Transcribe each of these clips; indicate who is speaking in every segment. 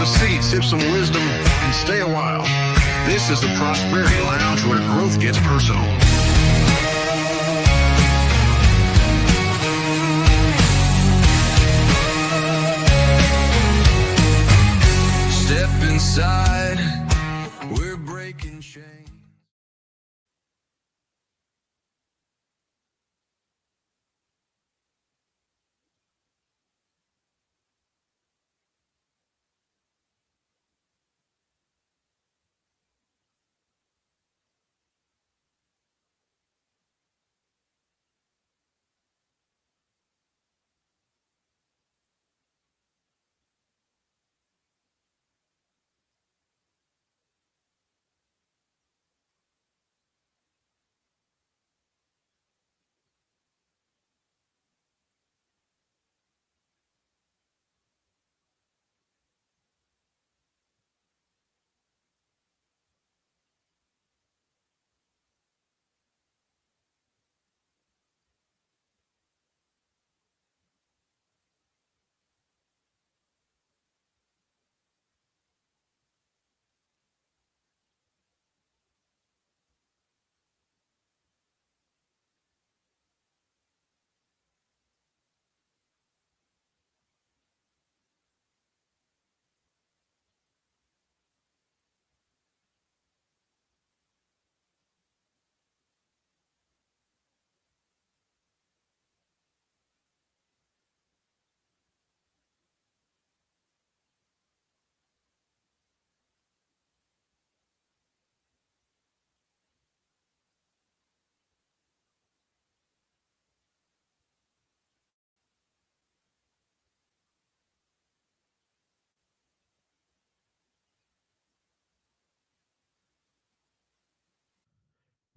Speaker 1: Grab a seat, sip some wisdom, and stay a while. This is the Prosperity Lounge, where growth gets personal. Step inside, we're breaking chains.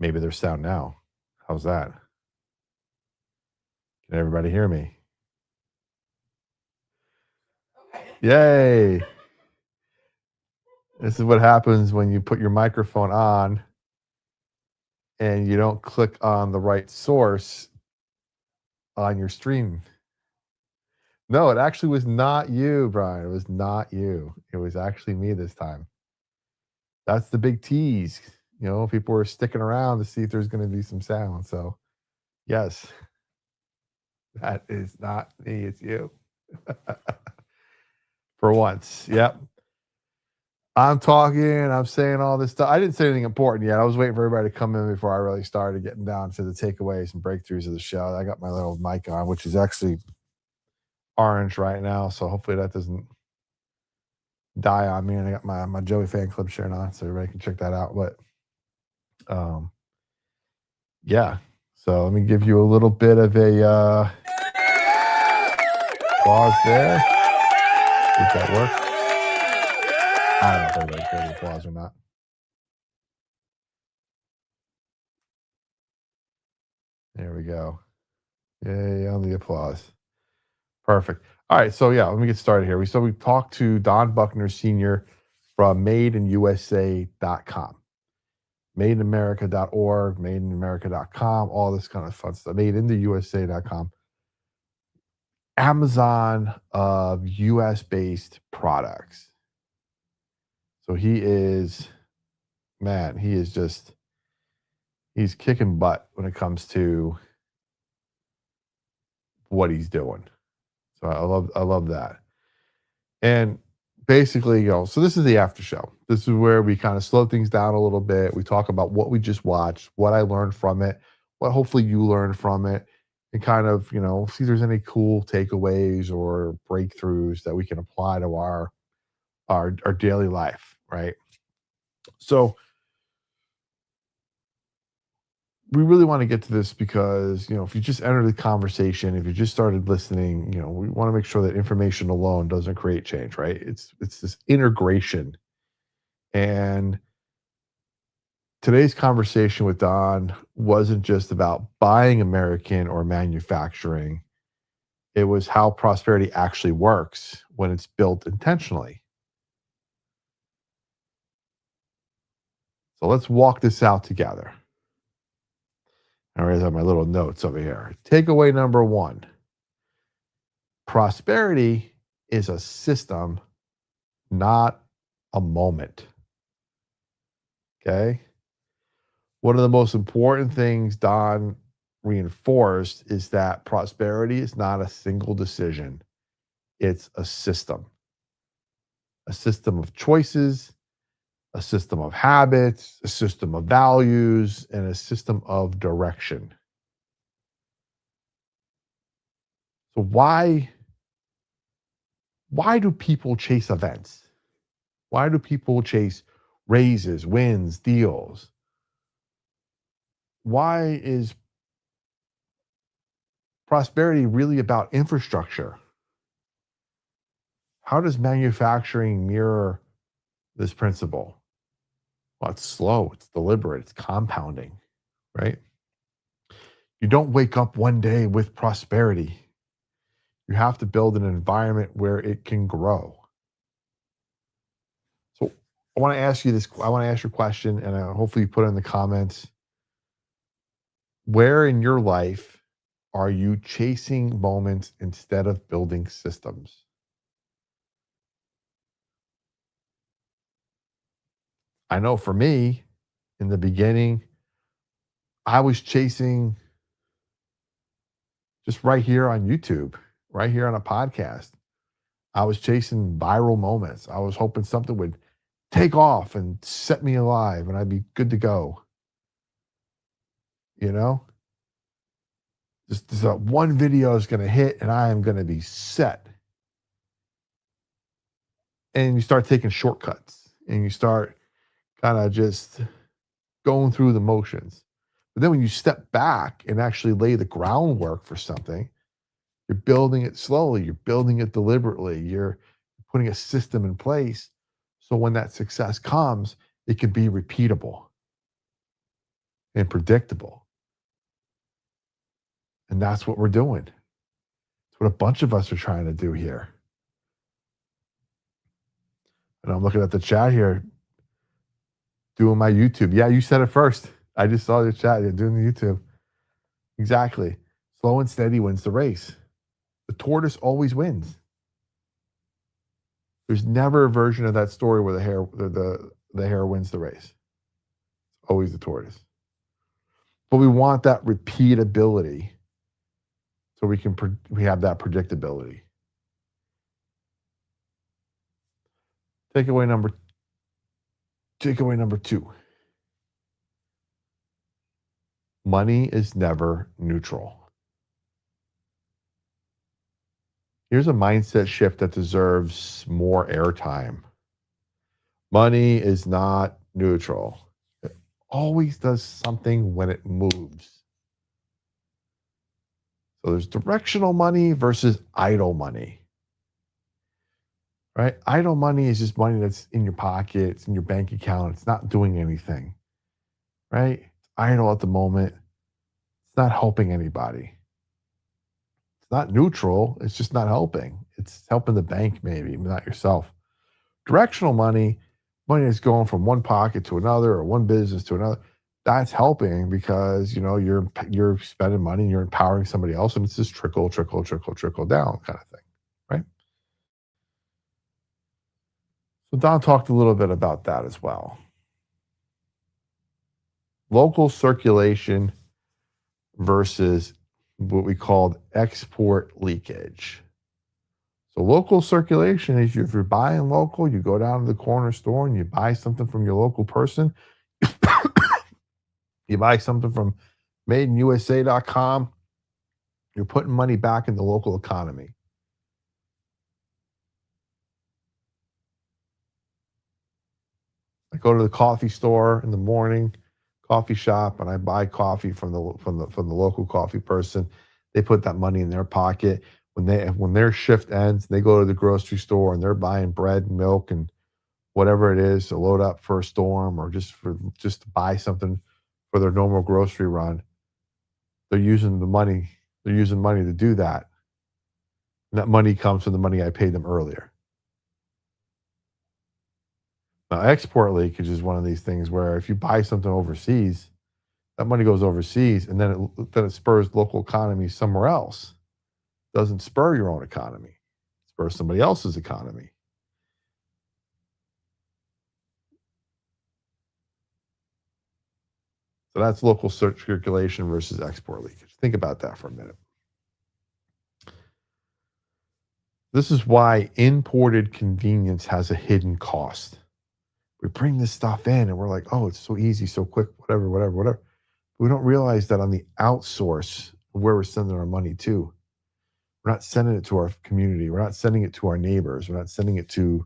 Speaker 2: Maybe there's sound now. How's that? Can everybody hear me? Yay. This is what happens when you put your microphone on and you don't click on the right source on your stream. No, it actually was not you, Brian. It was not you. It was actually me this time. That's the big tease. You know, people were sticking around to see if there's going to be some sound. So, yes, that is not me. It's you. For once. Yep. I'm talking, I'm saying all this stuff. I didn't say anything important yet. I was waiting for everybody to come in before I really started getting down to the takeaways and breakthroughs of the show. I got my little mic on, which is actually orange right now. So hopefully that doesn't die on me. And I got my Joey fan club shirt on, so everybody can check that out. But yeah. So let me give you a little bit of a applause there. If that works. I don't know if everybody heard the applause or not. There we go. Yay on the applause. Perfect. All right. So, yeah, let me get started here. We talked to Don Buckner Sr. from madeinusa.com, madeinamerica.org, madeinamerica.com, all this kind of fun stuff, madeintheusa.com. Amazon of US-based products. So he is, man, he's kicking butt when it comes to what he's doing. So I love that. And basically, so this is the after show. This is where we kind of slow things down a little bit. We talk about what we just watched, what I learned from it, what hopefully you learned from it, and kind of, see if there's any cool takeaways or breakthroughs that we can apply to our daily life, right? So we really want to get to this because, if you just entered the conversation, if you just started listening, we want to make sure that information alone doesn't create change, right? It's this integration. And today's conversation with Don wasn't just about buying American or manufacturing. It was how prosperity actually works when it's built intentionally. So let's walk this out together. All right, I have my little notes over here. Takeaway number 1. Prosperity is a system, not a moment. Okay. One of the most important things Don reinforced is that prosperity is not a single decision, it's a system of choices, a system of habits, a system of values, and a system of direction. So why do people chase events? Why do people chase raises, wins, deals? Why is prosperity really about infrastructure? How does manufacturing mirror this principle? Well, it's slow, it's deliberate, it's compounding, right? You don't wake up one day with prosperity. You have to build an environment where it can grow. So I want to ask you this. I want to ask you a question, and hopefully you put it in the comments. Where in your life are you chasing moments instead of building systems? I know for me, in the beginning, I was chasing just right here on YouTube, right here on a podcast. I was chasing viral moments. I was hoping something would take off and set me alive and I'd be good to go. You know, just that one video is going to hit and I am going to be set. And you start taking shortcuts and you start kind of just going through the motions. But then when you step back and actually lay the groundwork for something, you're building it slowly, you're building it deliberately, you're putting a system in place. So when that success comes, it can be repeatable and predictable. And that's what we're doing. It's what a bunch of us are trying to do here. And I'm looking at the chat here, doing my YouTube. Yeah, you said it first. I just saw your chat. You're doing the YouTube. Exactly. Slow and steady wins the race. The tortoise always wins. There's never a version of that story where the hare wins the race. It's always the tortoise. But we want that repeatability so we have that predictability. Takeaway number 2. Money is never neutral. Here's a mindset shift that deserves more airtime. Money is not neutral. It always does something when it moves. So there's directional money versus idle money. Right? Idle money is just money that's in your pocket, it's in your bank account, it's not doing anything. Right? It's idle at the moment. It's not helping anybody. It's not neutral, it's just not helping. It's helping the bank maybe, but not yourself. Directional money that's going from one pocket to another or one business to another, that's helping because you're spending money and you're empowering somebody else, and it's just trickle down kind of thing, right? So Don talked a little bit about that as well. Local circulation versus what we called export leakage. So local circulation is if you're buying local, you go down to the corner store and you buy something from your local person. You buy something from madeinusa.com, you're putting money back in the local economy. I go to the coffee store in the morning, coffee shop, and I buy coffee from the local coffee person. They put that money in their pocket. When their shift ends, they go to the grocery store and they're buying bread, milk, and whatever it is to load up for a storm or just to buy something for their normal grocery run. They're using the money. They're using money to do that. And that money comes from the money I paid them earlier. Now, export leakage is one of these things where if you buy something overseas, that money goes overseas, and then it spurs local economy somewhere else. It doesn't spur your own economy. It spurs somebody else's economy. So that's local circulation versus export leakage. Think about that for a minute. This is why imported convenience has a hidden cost. We bring this stuff in and we're like, oh, it's so easy, so quick, whatever, whatever, whatever. We don't realize that on the outsource, where we're sending our money to, we're not sending it to our community. We're not sending it to our neighbors. We're not sending it to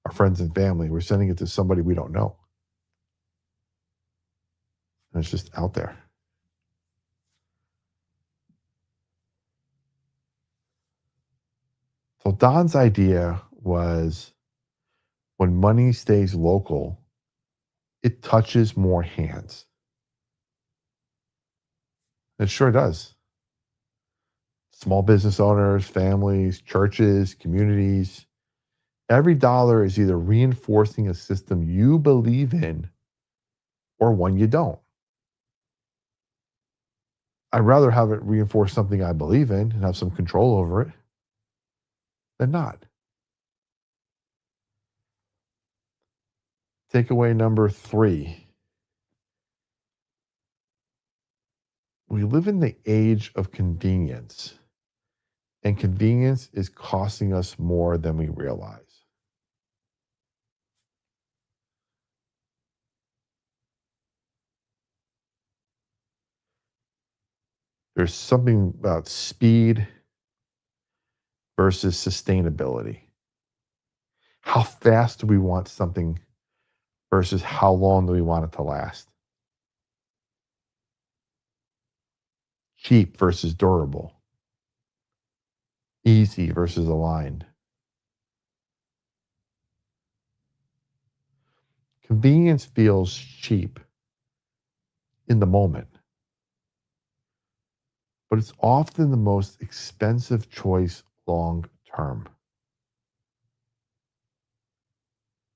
Speaker 2: our friends and family. We're sending it to somebody we don't know. And it's just out there. So Don's idea was when money stays local, it touches more hands. It sure does. Small business owners, families, churches, communities. Every dollar is either reinforcing a system you believe in or one you don't. I'd rather have it reinforce something I believe in and have some control over it than not. Takeaway number 3. We live in the age of convenience, and convenience is costing us more than we realize. There's something about speed versus sustainability. How fast do we want something versus how long do we want it to last? Cheap versus durable. Easy versus aligned. Convenience feels cheap in the moment, but it's often the most expensive choice long term.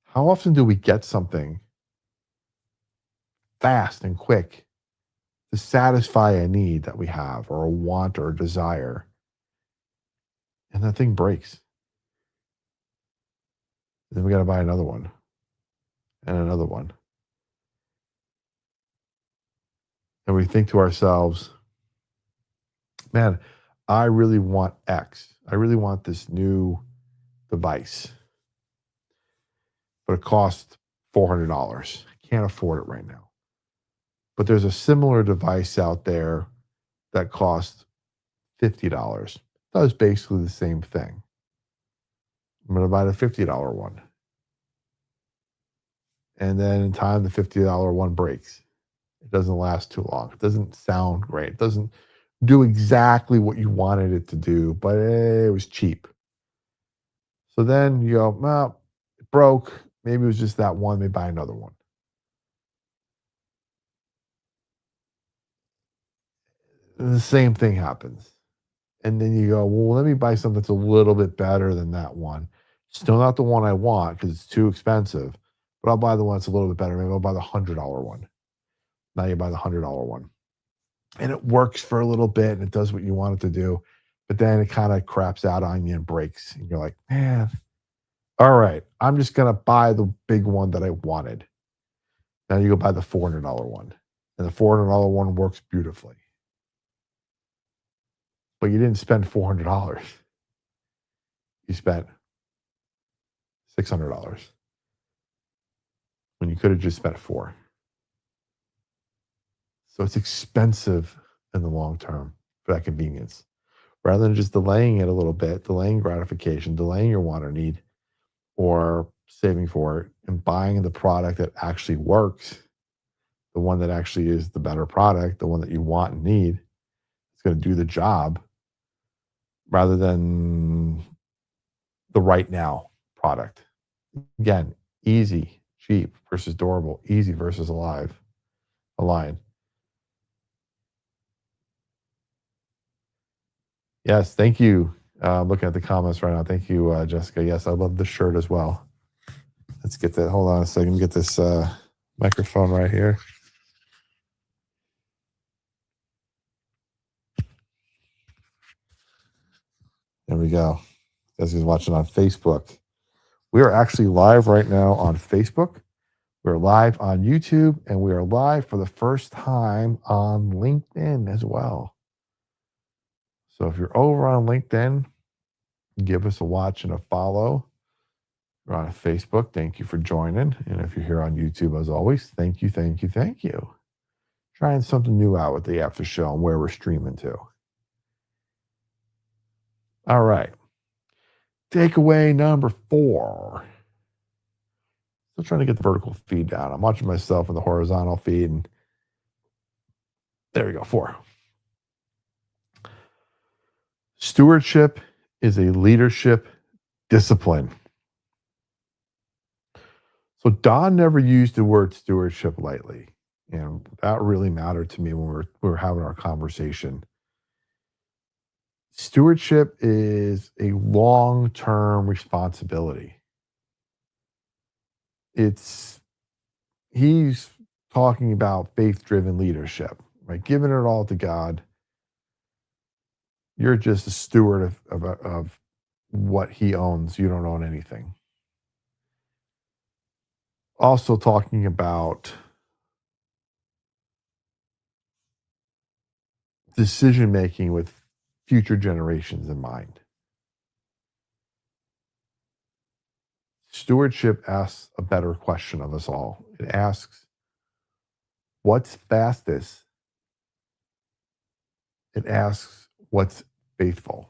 Speaker 2: How often do we get something fast and quick to satisfy a need that we have or a want or a desire, and that thing breaks? Then we got to buy another one and another one. And we think to ourselves, man, I really want X. I really want this new device, but it costs $400. I can't afford it right now. But there's a similar device out there that costs $50. Does basically the same thing. I'm going to buy the $50 one. And then in time, the $50 one breaks. It doesn't last too long. It doesn't sound great. It doesn't do exactly what you wanted it to do, but it was cheap. So then you go, well, it broke. Maybe it was just that one. Maybe buy another one. And the same thing happens. And then you go, well, let me buy something that's a little bit better than that one. Still not the one I want because it's too expensive, but I'll buy the one that's a little bit better. Maybe I'll buy the $100 one. Now you buy the $100 one. And it works for a little bit and it does what you want it to do. But then it kind of craps out on you and breaks. And you're like, man, all right, I'm just going to buy the big one that I wanted. Now you go buy the $400 one. And the $400 one works beautifully. But you didn't spend $400. You spent $600 when you could have just spent $400. So it's expensive in the long term for that convenience. Rather than just delaying it a little bit, delaying gratification, delaying your want or need, or saving for it and buying the product that actually works, the one that actually is the better product, the one that you want and need, it's going to do the job rather than the right now product. Again, easy, cheap versus durable, easy versus aligned. Yes, thank you. Looking at the comments right now. Thank you, Jessica. Yes, I love the shirt as well. Let's get that. Hold on a second. Get this microphone right here. There we go. Jessica's watching on Facebook. We are actually live right now on Facebook. We're live on YouTube and we are live for the first time on LinkedIn as well. So if you're over on LinkedIn, give us a watch and a follow. If you're on Facebook, thank you for joining. And if you're here on YouTube, as always, thank you, thank you, thank you. Trying something new out with the after show and where we're streaming to. All right. Takeaway number 4. Still trying to get the vertical feed down. I'm watching myself in the horizontal feed, and there we go. 4. Stewardship is a leadership discipline. So Don never used the word stewardship lightly. And that really mattered to me when we were having our conversation. Stewardship is a long-term responsibility. He's talking about faith-driven leadership, right? Giving it all to God. You're just a steward of what he owns. You don't own anything. Also talking about decision making with future generations in mind. Stewardship asks a better question of us all. It asks, what's fastest? It asks, what's faithful?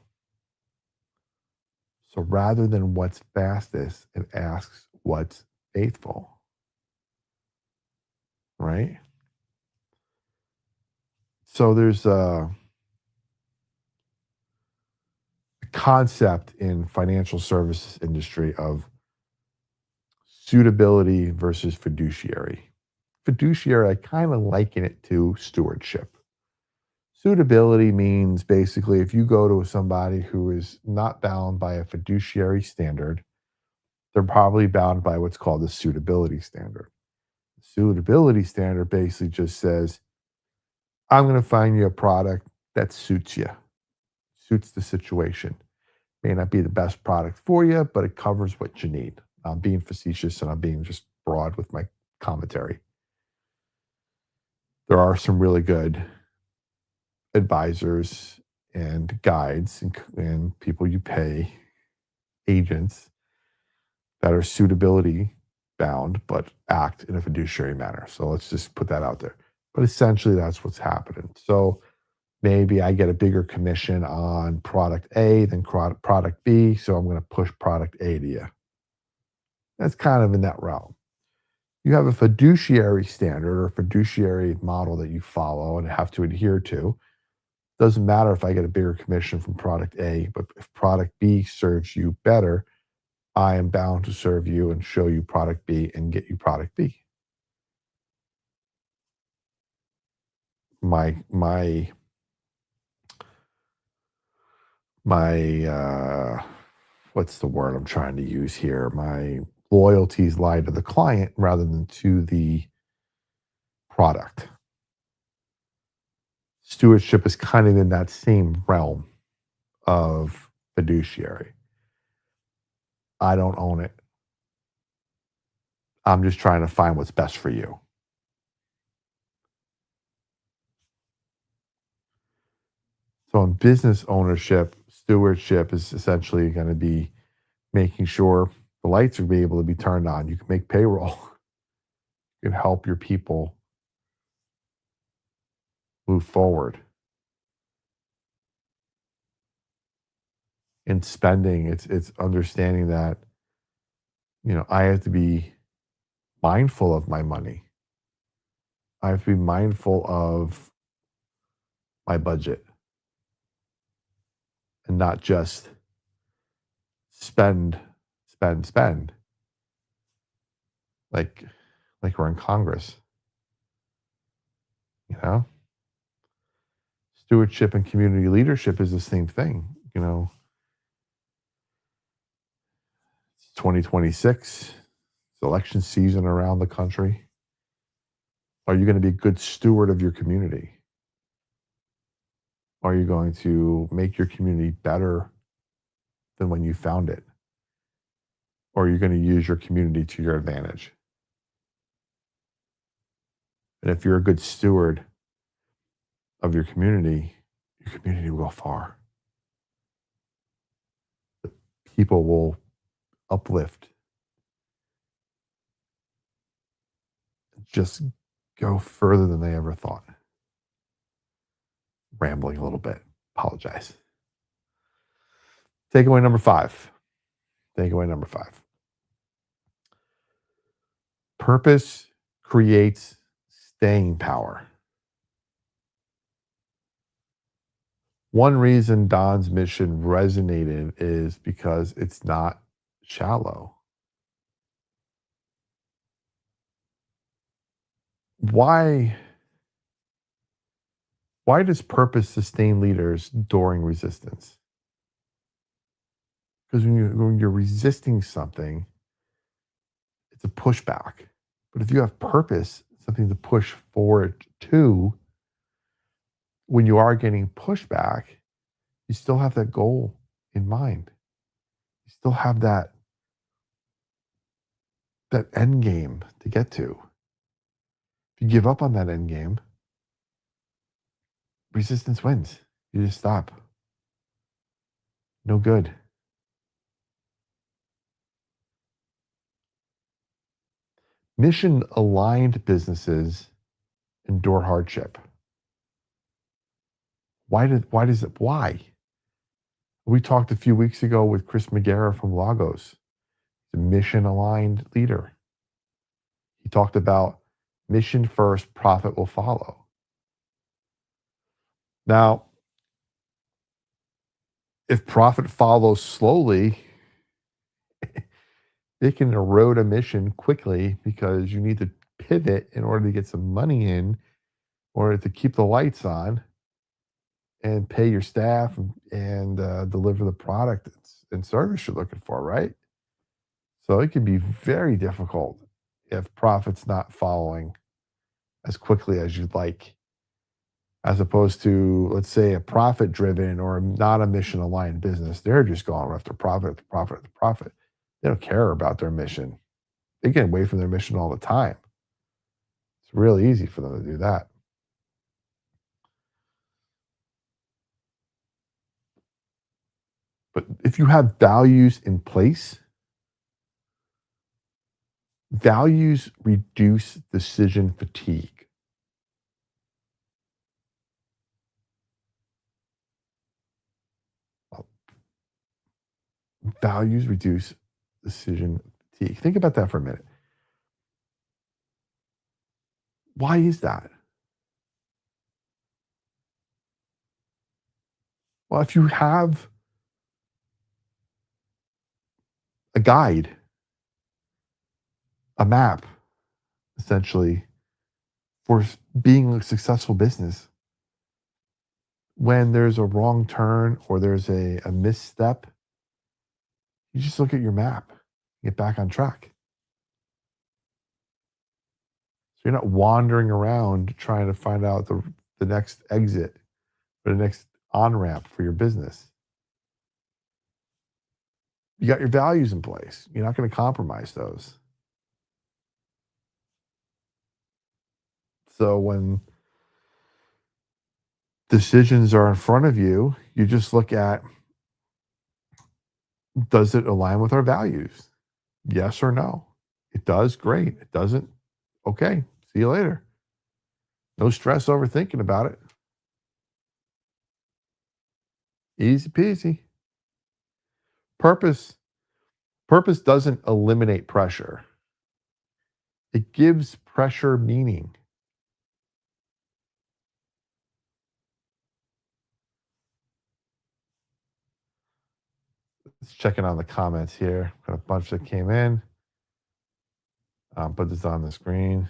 Speaker 2: So rather than what's fastest, it asks, what's faithful? Right? So there's a concept in financial services industry of suitability versus fiduciary. Fiduciary, I kind of liken it to stewardship. Suitability means basically if you go to somebody who is not bound by a fiduciary standard, they're probably bound by what's called the suitability standard. The suitability standard basically just says, I'm going to find you a product that suits you, suits the situation. May not be the best product for you, but it covers what you need. I'm being facetious and I'm being just broad with my commentary. There are some really good advisors and guides and people you pay, agents that are suitability bound, but act in a fiduciary manner. So let's just put that out there. But essentially, that's what's happening. So maybe I get a bigger commission on product A than product B. So I'm going to push product A to you. That's kind of in that realm. You have a fiduciary standard or fiduciary model that you follow and have to adhere to. Doesn't matter if I get a bigger commission from product A, but if product B serves you better, I am bound to serve you and show you product B and get you product B. My what's the word I'm trying to use here? My loyalties lie to the client rather than to the product. Stewardship is kind of in that same realm of fiduciary. I don't own it. I'm just trying to find what's best for you. So in business ownership, stewardship is essentially going to be making sure the lights are able to be turned on. You can make payroll. You can help your people move forward. In spending, it's understanding that, I have to be mindful of my money. I have to be mindful of my budget and not just spend, spend like we're in Congress, you know? Stewardship and community leadership is the same thing, It's 2026, it's election season around the country. Are you going to be a good steward of your community? Are you going to make your community better than when you found it? Or are you going to use your community to your advantage? And if you're a good steward of your community will go far. People will uplift, just go further than they ever thought. Rambling a little bit. Apologize. Takeaway number 5. Takeaway number 5. Purpose creates staying power. One reason Don's mission resonated is because it's not shallow. Why why does purpose sustain leaders during resistance? Because when you're resisting something, it's a pushback. But if you have purpose, something to push forward to, when you are getting pushback, you still have that goal in mind. You still have that end game to get to. If you give up on that end game, resistance wins. You just stop. No good. Mission aligned businesses endure hardship. Why? We talked a few weeks ago with Chris McGarrett from Lagos, the mission aligned leader. He talked about mission first, profit will follow. Now, if profit follows slowly, it can erode a mission quickly because you need to pivot in order to get some money in order to keep the lights on and pay your staff and deliver the product and service you're looking for, right? So it can be very difficult if profit's not following as quickly as you'd like, as opposed to, let's say, a profit driven or not a mission aligned business. They're just going after profit, after profit, after profit. They don't care about their mission. They get away from their mission all the time. It's really easy for them to do that. But if you have values in place, values reduce decision fatigue. Values reduce decision fatigue. Think about that for a minute. Why is that? Well, if you have a guide, a map, essentially, for being a successful business, when there's a wrong turn or there's a misstep, you just look at your map, get back on track. So you're not wandering around trying to find out the next exit or the next on ramp for your business. You got your values in place. You're not going to compromise those. So when decisions are in front of you, you just look at, does it align with our values? Yes or no? It does, great. It doesn't, okay. See you later. No stress over thinking about it. Easy peasy. Purpose purpose doesn't eliminate pressure. It gives pressure meaning. Let's check in on the comments here. Got a bunch that came in. Put this on the screen.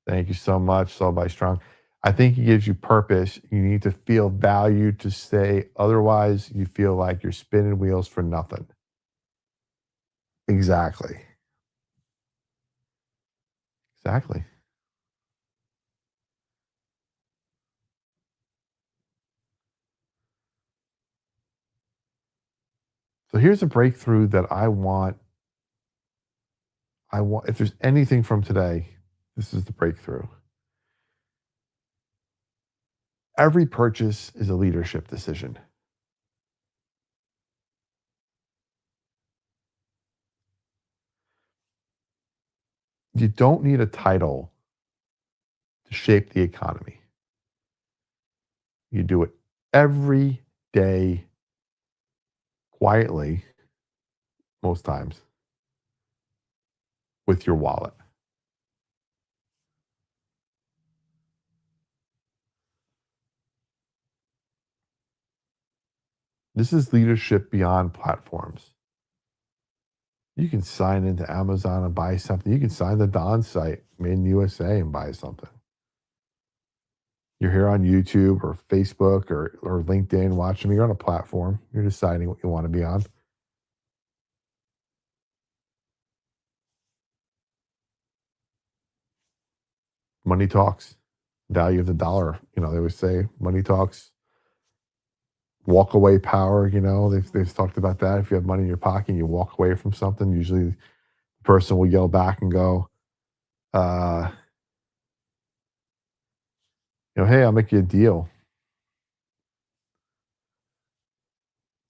Speaker 2: Thank you so much, Soul by Strong. I think it gives you purpose. You need to feel valued to stay. Otherwise, you feel like you're spinning wheels for nothing. Exactly. Exactly. So here's a breakthrough that I want if there's anything from today This is the breakthrough. Every purchase is a leadership decision. You don't need a title to shape the economy. You do it every day, quietly, most times, with your wallet. This is leadership beyond platforms. You can sign into Amazon and buy something. You can sign the Don site, made in USA, and buy something. You're here on YouTube or Facebook or LinkedIn watching me. You're on a platform. You're deciding what you want to be on. Money talks. Value of the dollar. They always say money talks. Walk away power. They've talked about that. If you have money in your pocket and you walk away from something, usually the person will yell back and go, uh, hey, I'll make you a deal.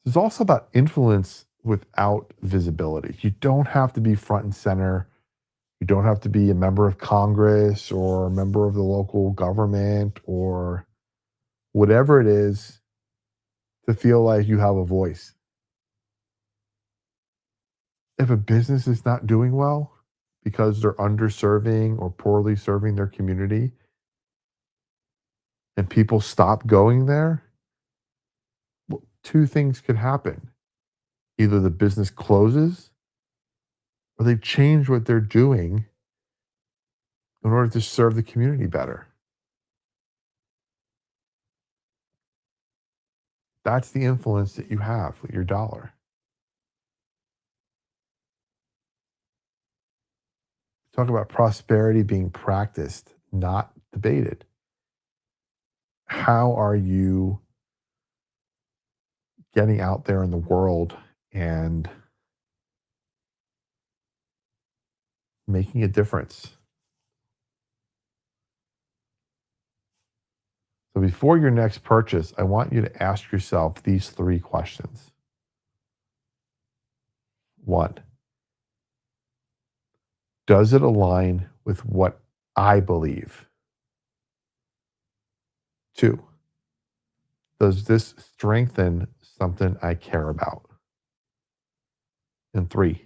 Speaker 2: It's also about influence without visibility. You don't have to be front and center. You don't have to be a member of Congress or a member of the local government or whatever it is to feel like you have a voice. If a business is not doing well because they're underserving or poorly serving their community and people stop going there, well, two things could happen. Either the business closes or they change what they're doing in order to serve the community better. That's the influence that you have with your dollar. Talk about prosperity being practiced, not debated. How are you getting out there in the world and making a difference? So before your next purchase, I want you to ask yourself these three questions. One, does it align with what I believe? Two, does this strengthen something I care about? And three,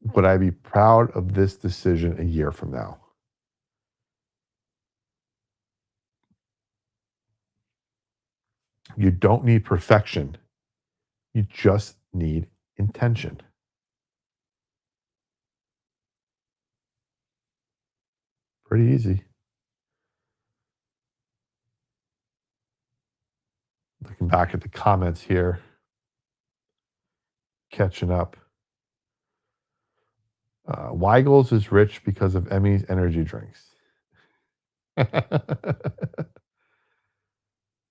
Speaker 2: would I be proud of this decision a year from now? You don't need perfection. You just need intention. Pretty easy. Looking back at the comments here, catching up. Weigel's is rich because of Emmy's energy drinks.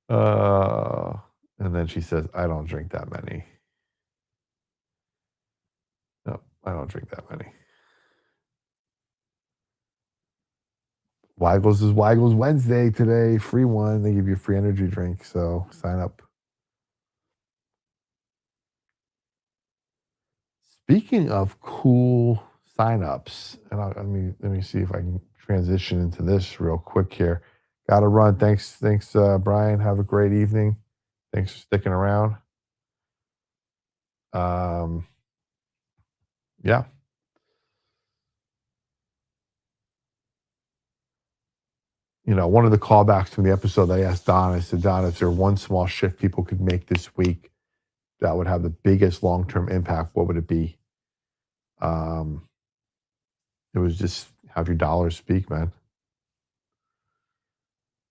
Speaker 2: uh, and then she says, I don't drink that many. No, I don't drink that many. Weigel's Wednesday today. Free one. They give you a free energy drink. So sign up. Speaking of cool signups, and let me see if I can transition into this real quick here. Got to run. Thanks, Brian. Have a great evening. Thanks for sticking around. Um, yeah. One of the callbacks from the episode, I asked Don. I said, Don, is there one small shift people could make this week that would have the biggest long-term impact? What would it be? It was just have your dollars speak, man.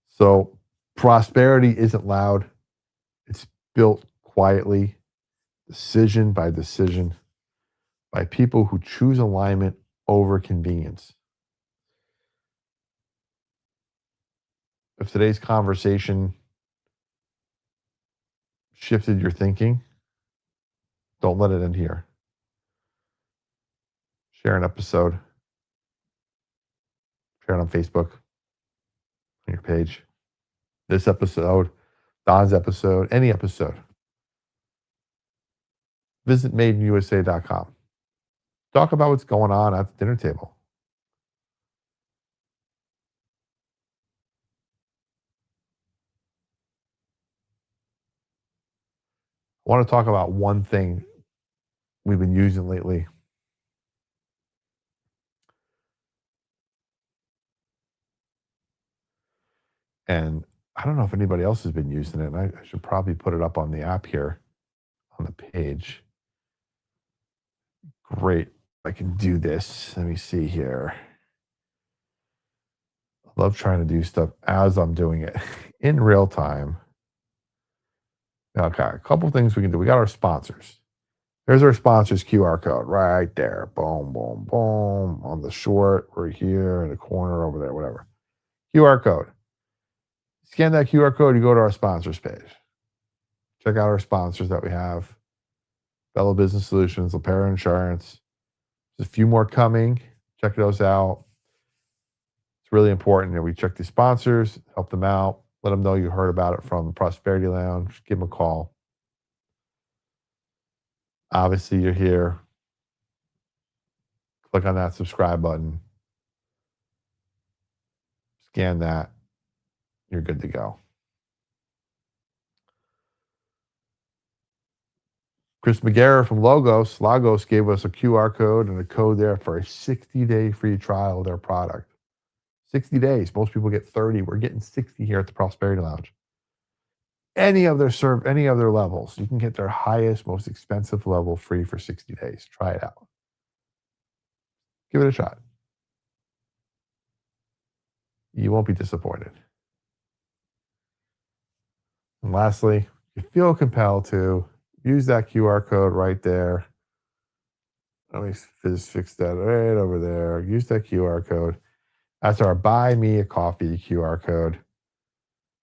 Speaker 2: So prosperity isn't loud. It's built quietly, decision by decision, by people who choose alignment over convenience. If today's conversation shifted your thinking, don't let it end here. Share an episode, Share it on Facebook, on your page. This episode, Don's episode, any episode. Visit madeinusa.com. Talk about what's going on at the dinner table. I want to talk about one thing we've been using lately. And I don't know if anybody else has been using it. And I should probably put it up on the app here on the page. Great. I can do this. Let me see here. I love trying to do stuff as I'm doing it in real time. Okay, a couple things we can do. We got our sponsors. There's our sponsors QR code right there. Boom, boom, boom. On the short, right here in the corner over there, whatever. QR code. Scan that QR code, you go to our sponsors page. Check out our sponsors that we have. Fellow Business Solutions, LaPera Insurance. There's a few more coming. Check those out. It's really important that we check the sponsors, help them out, let them know you heard about it from the Prosperity Lounge. Give them a call. Obviously, you're here. Click on that subscribe button. Scan that. You're good to go. Chris McGarrett from Lagos gave us a QR code and a code there for a 60-day free trial of their product. 60 days. Most people get 30. We're getting 60 here at the Prosperity Lounge. Any of their levels, you can get their highest, most expensive level free for 60 days. Try it out. Give it a shot. You won't be disappointed. And lastly, if you feel compelled to, use that QR code right there. Let me just fix that right over there. Use that QR code. That's our Buy Me a Coffee QR code.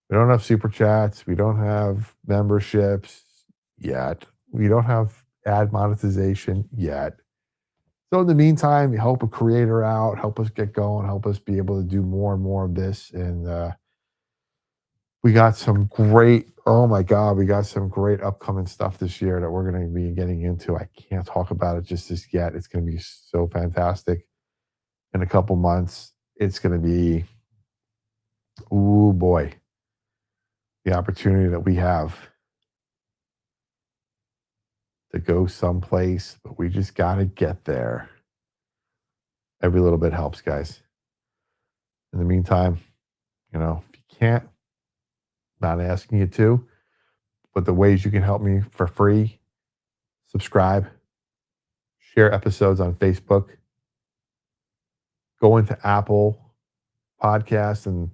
Speaker 2: We don't have super chats. We don't have memberships yet. We don't have ad monetization yet. So in the meantime, help a creator out, help us get going, help us be able to do more and more of this. And we got some great, oh my God, we got some great upcoming stuff this year that we're going to be getting into. I can't talk about it just as yet. It's going to be so fantastic. In a couple months, it's going to be, ooh boy, the opportunity that we have to go someplace, but we just got to get there. Every little bit helps, guys. In the meantime, if you can't, not asking you to, but the ways you can help me for free: subscribe, share episodes on Facebook, go into Apple Podcasts and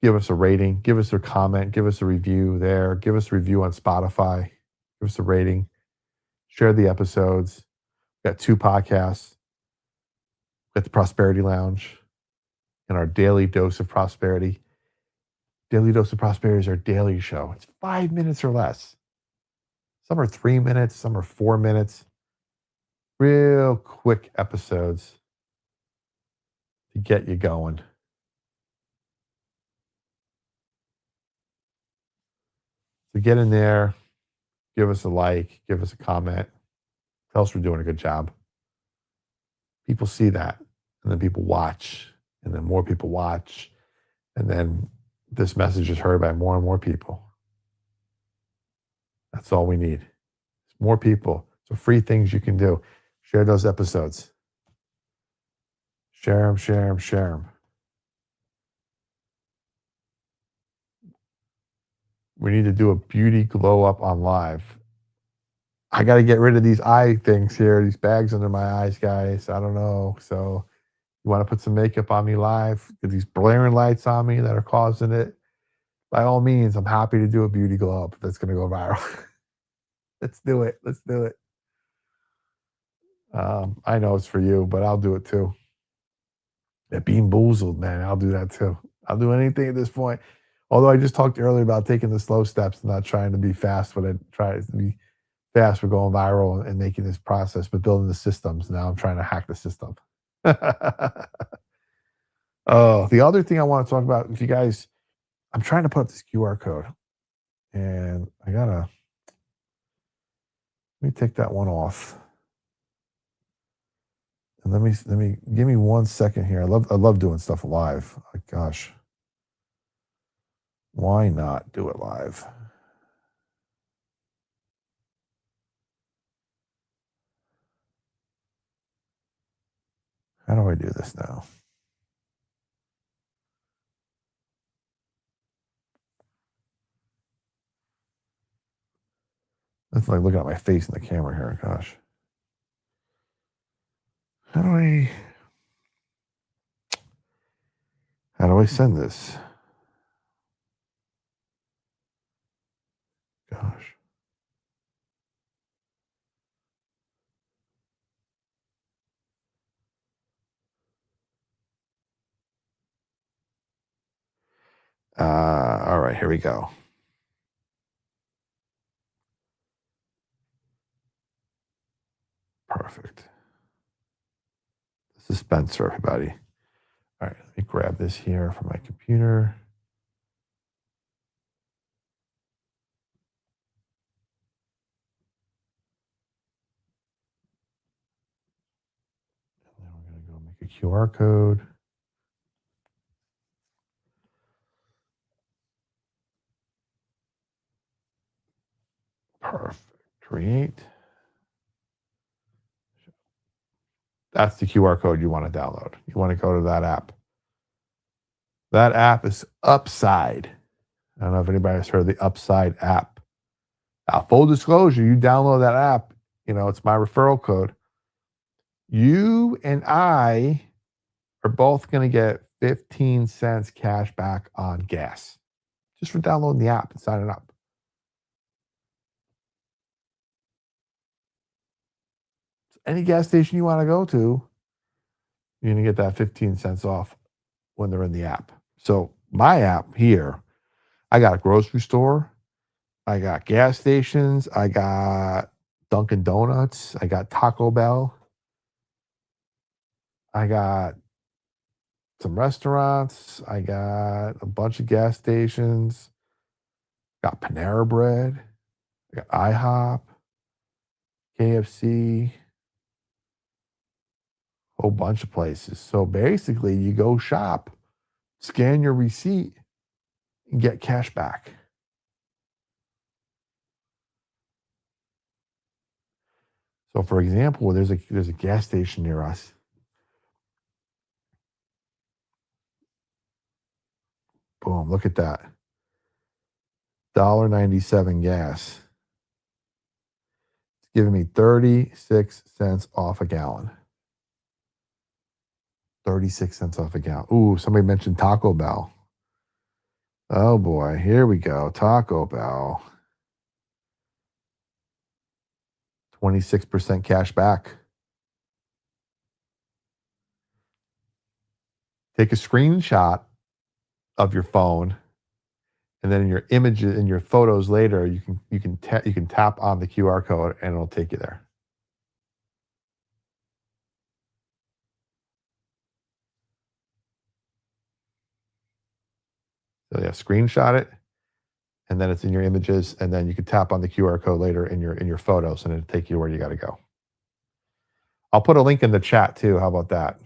Speaker 2: give us a rating, give us a comment, give us a review there, give us a review on Spotify, give us a rating, share the episodes. We've got 2 podcasts. We've got the Prosperity Lounge and our Daily Dose of Prosperity. Daily Dose of Prosperity is our daily show. It's 5 minutes or less. Some are 3 minutes, some are 4 minutes. Real quick episodes to get you going. So get in there, give us a like, give us a comment, tell us we're doing a good job. People see that, and then people watch, and then more people watch, and then this message is heard by more and more people. That's all we need. More people. So free things you can do. Share those episodes. Share them, share them, share them. We need to do a beauty glow up on live. I got to get rid of these eye things here, these bags under my eyes, guys. I don't know. So you want to put some makeup on me live? Get these blaring lights on me that are causing it? By all means, I'm happy to do a beauty glow up that's going to go viral. Let's do it. Let's do it. I know it's for you, but I'll do it too. That being boozled, man, I'll do that too. I'll do anything at this point. Although I just talked earlier about taking the slow steps, not trying to be fast, but I try to be fast for going viral and making this process, but building the systems. Now I'm trying to hack the system. Oh, the other thing I want to talk about, if you guys, I'm trying to put up this QR code, and let me take that one off. And let me give me 1 second here. I love doing stuff live. Like, gosh, why not do it live? How do I do this now? It's like looking at my face in the camera here. Gosh. How do I send this? Gosh. All right, here we go. Perfect. Suspense for everybody. All right, let me grab this here from my computer. And then we're going to go make a QR code. Perfect. Create. That's the QR code you want to download. You want to go to that app. That app is Upside. I don't know if anybody has heard of the Upside app. Now, full disclosure, you download that app, it's my referral code. You and I are both going to get 15 cents cash back on gas just for downloading the app and signing up. Any gas station you want to go to, you're going to get that 15 cents off when they're in the app. So my app here, I got a grocery store, I got gas stations, I got Dunkin' Donuts, I got Taco Bell, I got some restaurants, I got a bunch of gas stations, got Panera Bread, I got IHOP, KFC, whole bunch of places. So basically, you go shop, scan your receipt, and get cash back. So, for example, there's a gas station near us. Boom! Look at that, $1.97 gas. It's giving me 36 cents off a gallon. 36 cents off a gallon. Ooh, somebody mentioned Taco Bell. Oh boy, here we go. Taco Bell. 26% cash back. Take a screenshot of your phone, and then in your images, in your photos later, you can tap on the QR code and it'll take you there. So yeah, screenshot it, and then it's in your images, and then you can tap on the QR code later in your photos, and it'll take you where you got to go. I'll put a link in the chat too. How about that?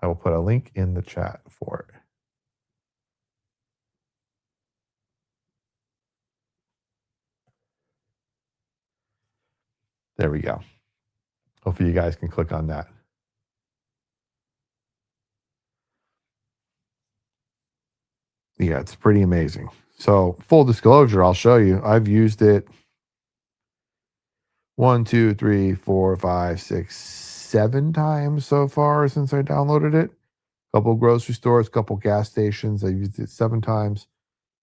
Speaker 2: I will put a link in the chat for it. There we go. Hopefully you guys can click on that. Yeah, it's pretty amazing. So, full disclosure, I'll show you. I've used it 7 times so far since I downloaded it. Couple grocery stores, couple gas stations. I used it 7 times,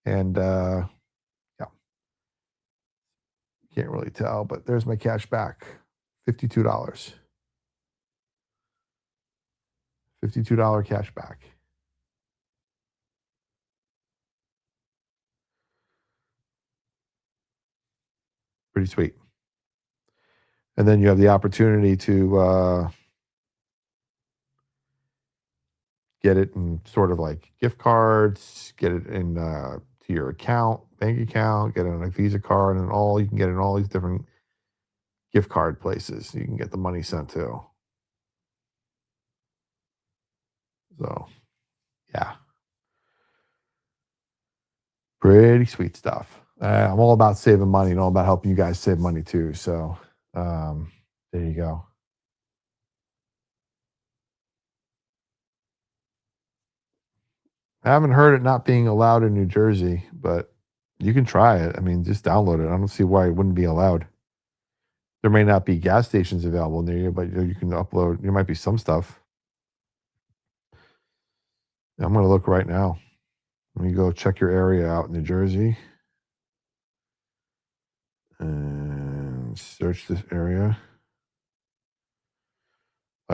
Speaker 2: and yeah, can't really tell, but there's my cash back, $52. $52 cash back. Pretty sweet. And then you have the opportunity to get it in sort of like gift cards, get it in to your account, bank account, get it on a Visa card, and all you can get in all these different gift card places. You can get the money sent to. So yeah, pretty sweet stuff. I'm all about saving money and all about helping you guys save money too. So there you go. I haven't heard it not being allowed in New Jersey, but you can try it. I mean, just download it. I don't see why it wouldn't be allowed. There may not be gas stations available near you, but you can upload. There might be some stuff. I'm going to look right now. Let me go check your area out in New Jersey and search this area.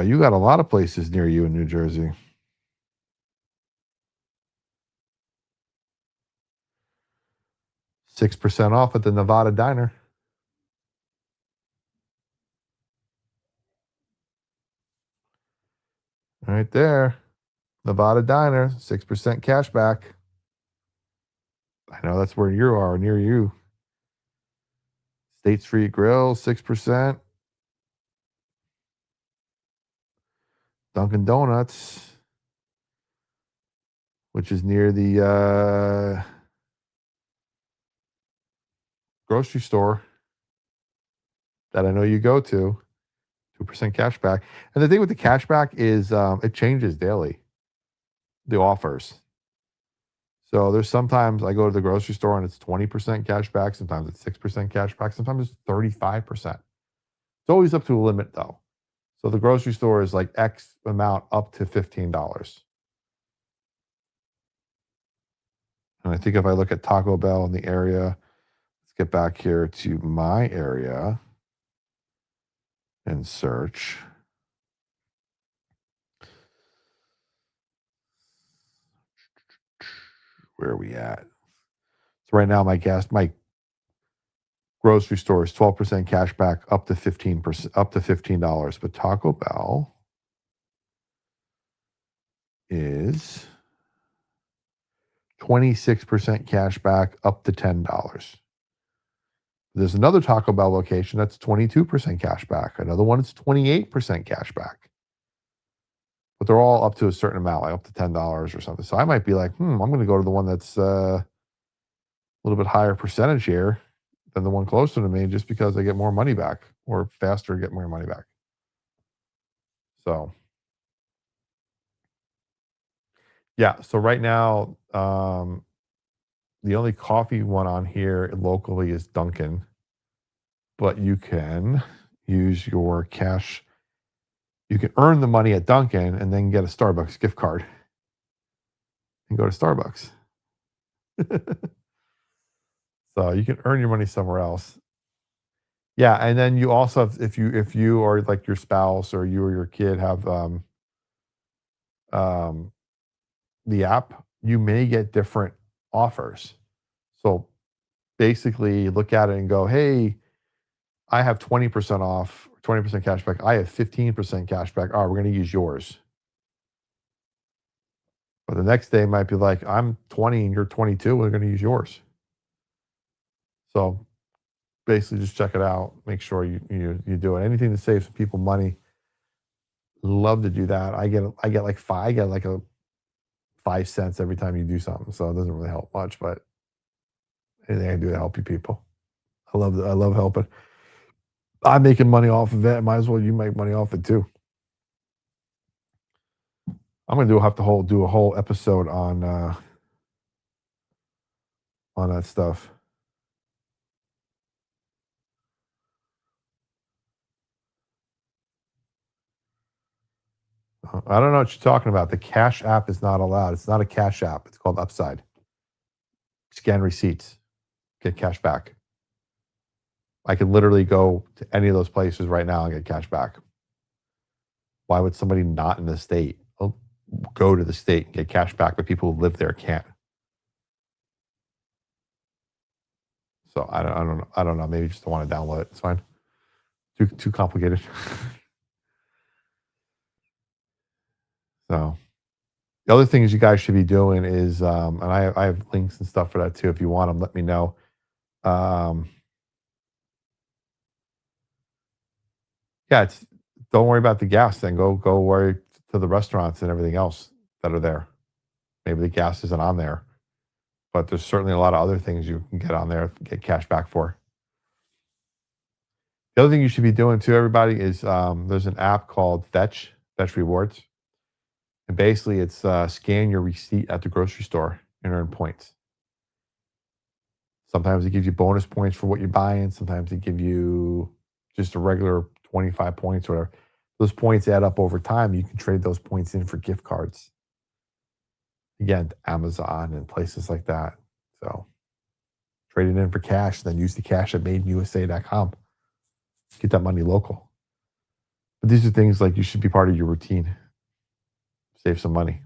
Speaker 2: You got a lot of places near you in New Jersey. 6% off at the Nevada Diner. Right there. Nevada Diner, 6% cash back. I know that's where you are, near you. State Street Grill, 6%. Dunkin' Donuts, which is near the grocery store that I know you go to, 2% cash back. And the thing with the cash back is it changes daily, the offers. So there's sometimes I go to the grocery store and it's 20% cash back. Sometimes it's 6% cash back. Sometimes it's 35%. It's always up to a limit though. So the grocery store is like X amount up to $15. And I think if I look at Taco Bell in the area, let's get back here to my area and search. Where are we at? So right now my grocery store is 12% cash back up to 15%, up to $15. But Taco Bell is 26% cash back up to $10. There's another Taco Bell location that's 22% cash back. Another one is 28% cash back. But they're all up to a certain amount, like up to $10 or something. So I might be like, I'm going to go to the one that's a little bit higher percentage here than the one closer to me just because I get more money back or faster get more money back. So, yeah. So right now, the only coffee one on here locally is Dunkin', but you can use your cash. You can earn the money at Dunkin' and then get a Starbucks gift card and go to Starbucks. So you can earn your money somewhere else. Yeah, and then you also have, if you or like your spouse or you or your kid have um, the app, you may get different offers. So basically, look at it and go, "Hey, I have 20% off, 20% cash back. I have 15% cash back. All right, we're going to use yours." But the next day might be like, "I'm 20 and you're 22. We're going to use yours." So basically, just check it out. Make sure you do it. Anything to save some people money. Love to do that. I get like a 5 cents every time you do something. So it doesn't really help much, but anything I do to help you people. I love helping. I'm making money off of it. Might as well you make money off it too. I'm gonna do a whole episode on that stuff. I don't know what you're talking about. The Cash App is not allowed. It's not a Cash App. It's called Upside. Scan receipts, get cash back. I could literally go to any of those places right now and get cash back. Why would somebody not in the state go to the state and get cash back, but people who live there can't? So I don't know. I don't know. Maybe you just don't want to download it. It's fine. Too complicated. So The other things you guys should be doing is, and I have links and stuff for that too. If you want them, let me know. Um, yeah, it's don't worry about the gas. Then go worry to the restaurants and everything else that are there. Maybe the gas isn't on there, but there's certainly a lot of other things you can get on there, get cash back for. The other thing you should be doing too, everybody, is there's an app called Fetch Rewards, and basically it's scan your receipt at the grocery store and earn points. Sometimes it gives you bonus points for what you're buying. Sometimes it give you just a regular 25 points or whatever. Those points add up over time. You can trade those points in for gift cards. Again, Amazon and places like that. So trade it in for cash, then use the cash at madeinusa.com. Get that money local. But these are things like you should be part of your routine. Save some money.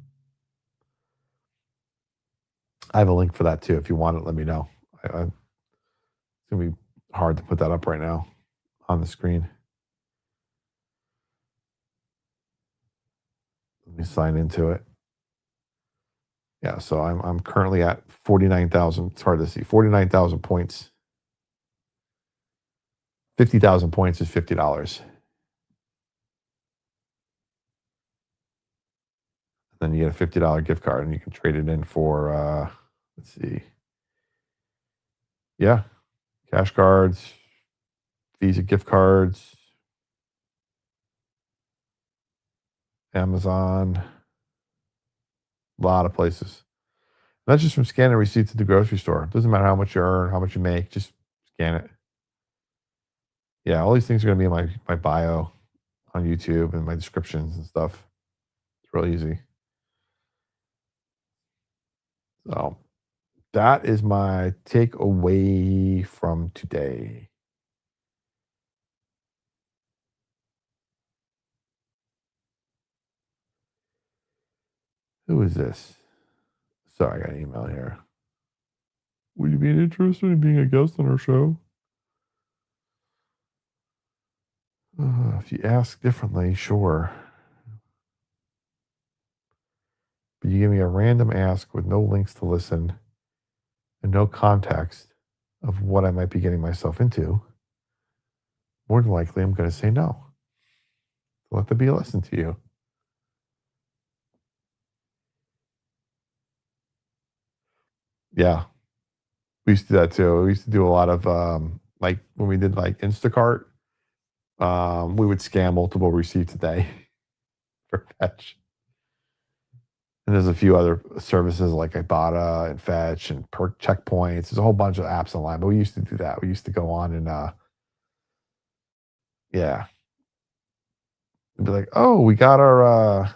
Speaker 2: I have a link for that too. If you want it, let me know. It's going to be hard to put that up right now on the screen. Let me sign into it. Yeah, so I'm currently at 49,000. It's hard to see. 49,000 points. 50,000 points is $50. Then you get a $50 gift card and you can trade it in for let's see. Yeah, cash cards, Visa gift cards, Amazon, a lot of places. That's just from scanning receipts at the grocery store. It doesn't matter how much you earn, how much you make, just scan it. Yeah, all these things are going to be in my bio on YouTube and my descriptions and stuff. It's real easy. So that is my takeaway from today. Who is this? Sorry, I got an email here. Would you be interested in being a guest on our show? If you ask differently, sure. But you give me a random ask with no links to listen and no context of what I might be getting myself into, more than likely I'm going to say no. Let there be a lesson to you. Yeah, we used to do that too. We used to do a lot of like when we did like Instacart, we would scan multiple receipts a day for Fetch. And there's a few other services like Ibotta and Fetch and Perk Checkpoints. There's a whole bunch of apps online, but we used to do that. We used to go on and yeah, it'd be like, oh, we got our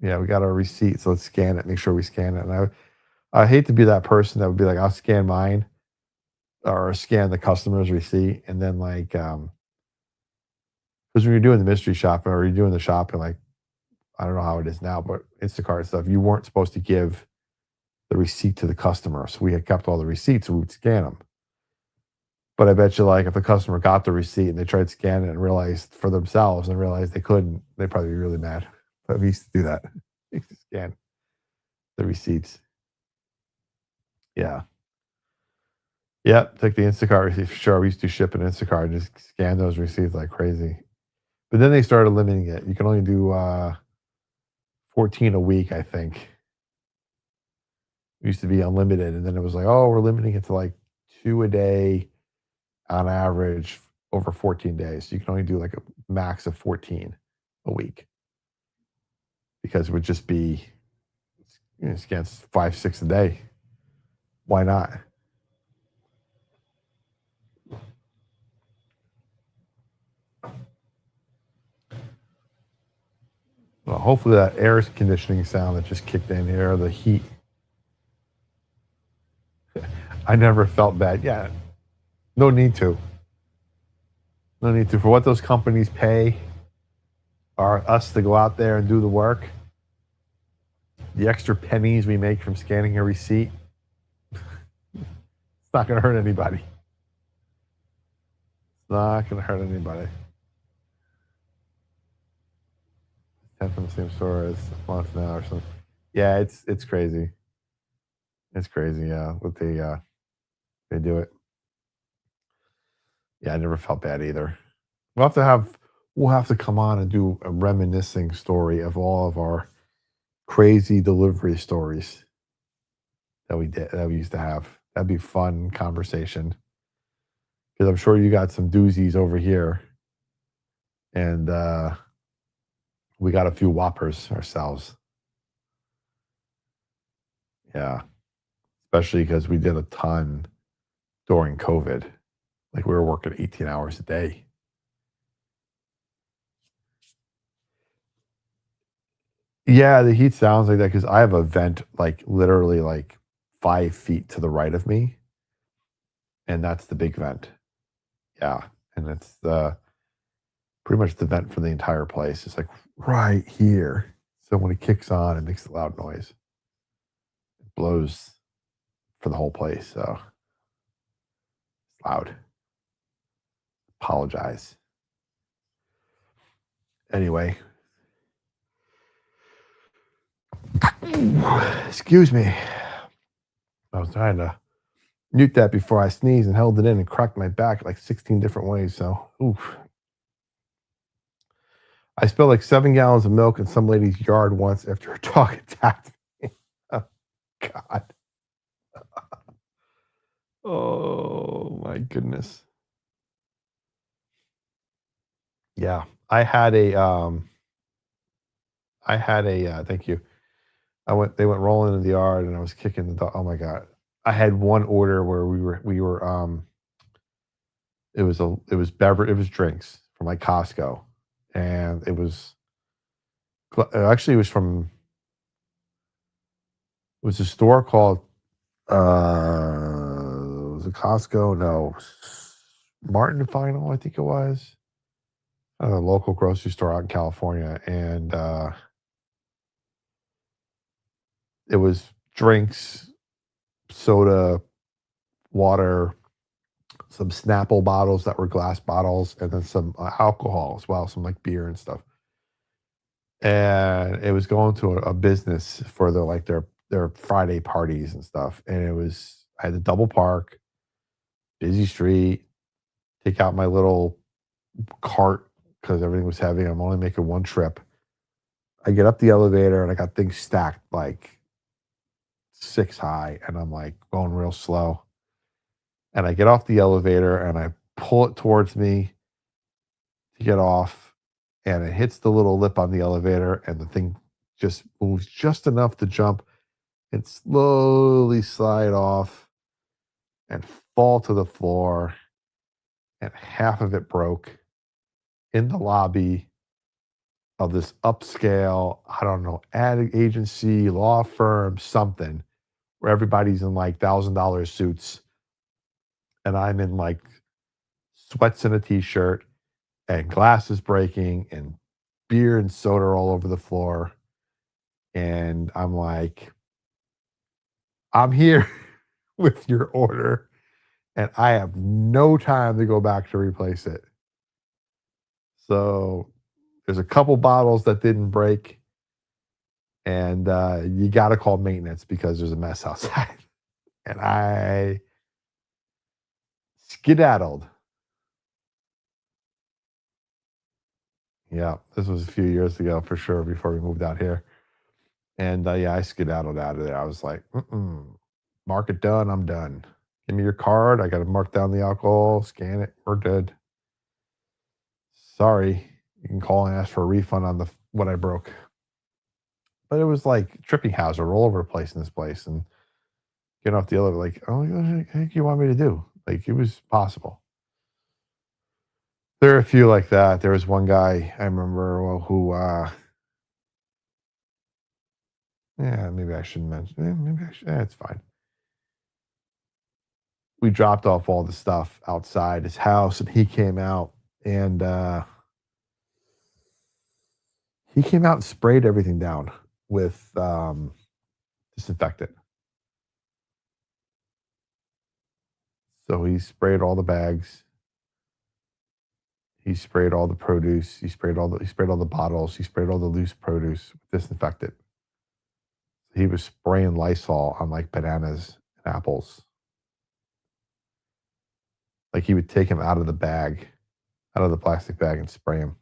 Speaker 2: yeah, we got our receipt, so let's scan it. Make sure we scan it. And I hate to be that person that would be like, I'll scan mine or scan the customer's receipt, and then like, because when you're doing the mystery shopping or you're doing the shopping, like I don't know how it is now, but Instacart and stuff, you weren't supposed to give the receipt to the customer, so we had kept all the receipts, so we would scan them. But I bet you, like, if the customer got the receipt and they tried scanning it and realized for themselves and realized they couldn't, they'd probably be really mad. But we used to do that. We used to scan the receipts. Yeah. Yep, take the Instacart receipt for sure. We used to ship an Instacart and just scan those receipts like crazy. But then they started limiting it. You can only do 14 a week, I think. It used to be unlimited, and then it was like, oh, we're limiting it to like 2 a day on average over 14 days. So you can only do like a max of 14 a week because it would just be against 5, 6 a day. Why not? Well, hopefully that air conditioning sound that just kicked in here, the heat. I never felt bad. Yeah, no need to. No need to. For what those companies pay are us to go out there and do the work, the extra pennies we make from scanning a receipt, it's not going to hurt anybody. It's not going to hurt anybody. 10 from the same store as a month now or something. Yeah, it's crazy. It's crazy, yeah, what they do it. Yeah, I never felt bad either. We'll have to come on and do a reminiscing story of all of our crazy delivery stories that we used to have. That'd be fun conversation because 'cause I'm sure you got some doozies over here, and, we got a few whoppers ourselves. Yeah, especially because we did a ton during COVID. Like, we were working 18 hours a day. Yeah, the heat sounds like that because I have a vent, like, literally, like, 5 feet to the right of me, and that's the big vent. Yeah, and it's the pretty much the vent for the entire place. It's, like, right here. So when it kicks on, it makes a loud noise. It blows for the whole place, so it's loud. Apologize. Anyway, excuse me. I was trying to mute that before I sneezed and held it in and cracked my back like 16 different ways, so, oof. I spilled like 7 gallons of milk in some lady's yard once after her dog attacked me. Oh, God. Oh, my goodness. Yeah. Thank you. They went rolling in the yard and I was kicking the dog. Oh my God. I had one order where it was beverage, it was drinks from like Costco. And actually, it was a store called, was it Costco? No, Martin Final, I think it was. A local grocery store out in California, and, it was drinks, soda, water, some Snapple bottles that were glass bottles, and then some, alcohol as well, some, like, beer and stuff. And it was going to a business for their Friday parties and stuff, and I had to double park, busy street, take out my little cart because everything was heavy. I'm only making one trip. I get up the elevator and I got things stacked like 6 high, and I'm like going real slow. And I get off the elevator and I pull it towards me to get off, and it hits the little lip on the elevator, and the thing just moves just enough to jump and slowly slide off and fall to the floor. And half of it broke in the lobby of this upscale, I don't know, ad agency, law firm, something, where everybody's in like $1,000 suits, and I'm in like sweats and a t-shirt, and glasses breaking, and beer and soda all over the floor. And I'm like, I'm here with your order, and I have no time to go back to replace it. So there's a couple bottles that didn't break, and you got to call maintenance because there's a mess outside. And I skedaddled. Yeah, this was a few years ago for sure before we moved out here. And yeah, I skedaddled out of there. I was like, mm-mm, mark it done. I'm done. Give me your card. I got to mark down the alcohol, scan it. We're good. Sorry. You can call and ask for a refund on what I broke. But it was like tripping hazard all over the place in this place. And getting off the elevator, like, oh, what the heck you want me to do? Like, it was possible. There are a few like that. There was one guy I remember, well, who, yeah, maybe I shouldn't mention. Maybe I should. It's fine. We dropped off all the stuff outside his house, and and he came out and sprayed everything down with disinfectant. So he sprayed all the bags. He sprayed all the produce. He sprayed all the bottles. He sprayed all the loose produce with disinfectant. He was spraying Lysol on like bananas and apples. Like he would take them out of the bag, out of the plastic bag, and spray them.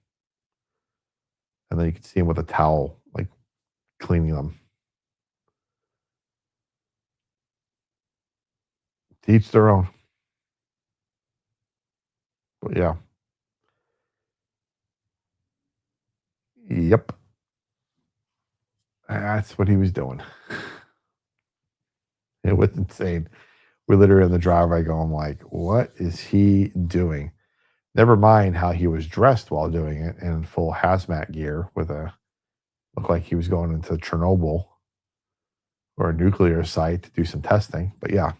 Speaker 2: And then you could see him with a towel, like cleaning them. To each their own. But yeah. Yep. That's what he was doing. It was insane. We're literally in the driveway going like, what is he doing? Never mind how he was dressed while doing it in full hazmat gear with a looked like he was going into Chernobyl or a nuclear site to do some testing. But yeah,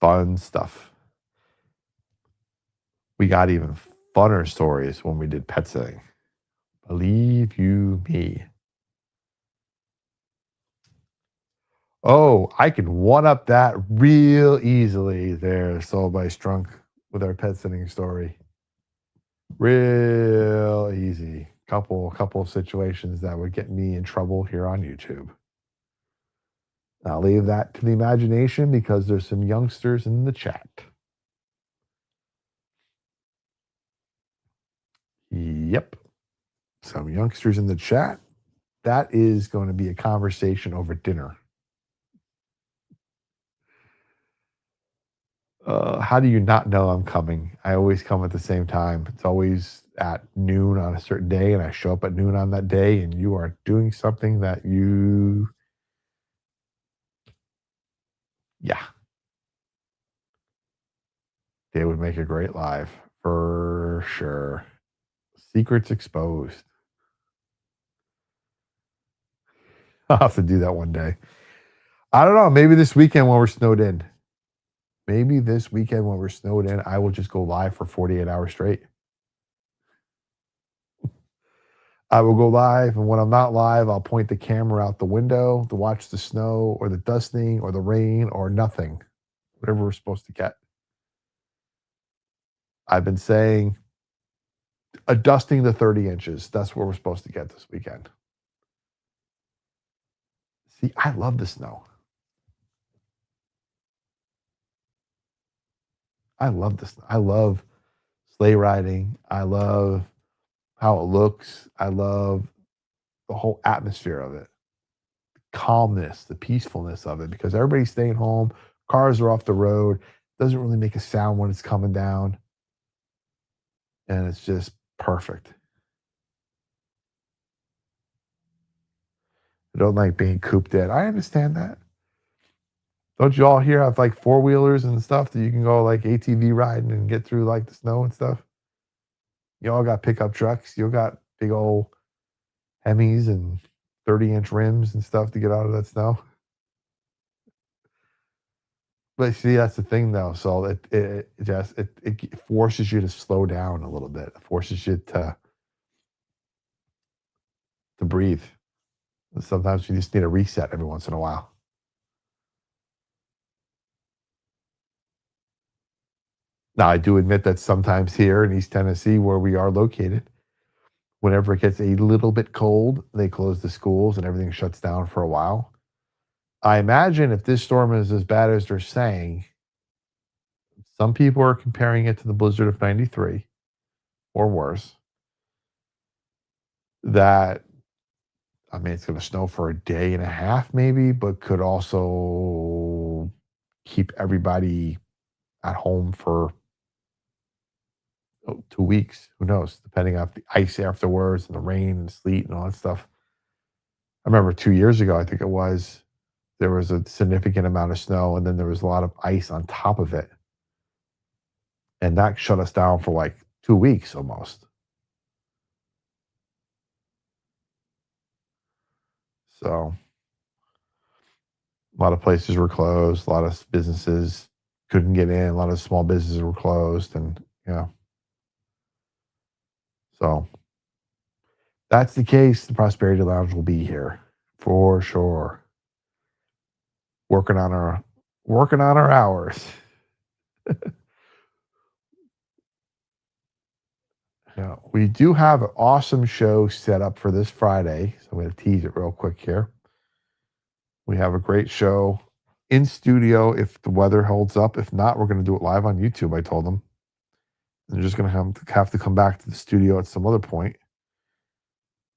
Speaker 2: fun stuff. We got even funner stories when we did pet sitting. Believe you me. Oh, I can one up that real easily there, Soul by Strunk, with our pet sitting story. Real easy. Couple of situations that would get me in trouble here on YouTube. I'll leave that to the imagination because there's some youngsters in the chat. Yep. Some youngsters in the chat. That is going to be a conversation over dinner. How do you not know I'm coming? I always come at the same time. It's always at noon on a certain day, and I show up at noon on that day, and you are doing something that you, yeah, they would make a great live for sure. Secrets exposed. I'll have to do that one day. I don't know. Maybe this weekend when we're snowed in. Maybe this weekend when we're snowed in, I will just go live for 48 hours straight. I will go live, and when I'm not live, I'll point the camera out the window to watch the snow or the dusting or the rain or nothing, whatever we're supposed to get. I've been saying a dusting to 30 inches. That's what we're supposed to get this weekend. See, I love the snow. I love this. I love sleigh riding. I love how it looks. I love the whole atmosphere of it, calmness, the peacefulness of it, because everybody's staying home. Cars are off the road. Doesn't really make a sound when it's coming down. And it's just perfect. I don't like being cooped in. I understand that. Don't you all here have like four wheelers and stuff that you can go like ATV riding and get through like the snow and stuff? You all got pickup trucks. You all got big old Hemis and 30-inch rims and stuff to get out of that snow. But see, that's the thing though. So it forces you to slow down a little bit. It forces you to breathe. Sometimes you just need a reset every once in a while. Now, I do admit that sometimes here in East Tennessee, where we are located, whenever it gets a little bit cold, they close the schools and everything shuts down for a while. I imagine if this storm is as bad as they're saying, some people are comparing it to the blizzard of 93 or worse. That, I mean, it's going to snow for a day and a half, maybe, but could also keep everybody at home for 2 weeks. Who knows? Depending on the ice afterwards and the rain and sleet and all that stuff. I remember 2 years ago, I think it was, there was a significant amount of snow and then there was a lot of ice on top of it. And that shut us down for like 2 weeks almost. So a lot of places were closed. A lot of businesses couldn't get in. A lot of small businesses were closed. And, so that's the case. The Prosperity Lounge will be here for sure. working on our hours. Yeah, we do have an awesome show set up for this Friday. So I'm going to tease it real quick here. We have a great show in studio if the weather holds up. If not, we're going to do it live on YouTube. I told them. They're just going to have to come back to the studio at some other point.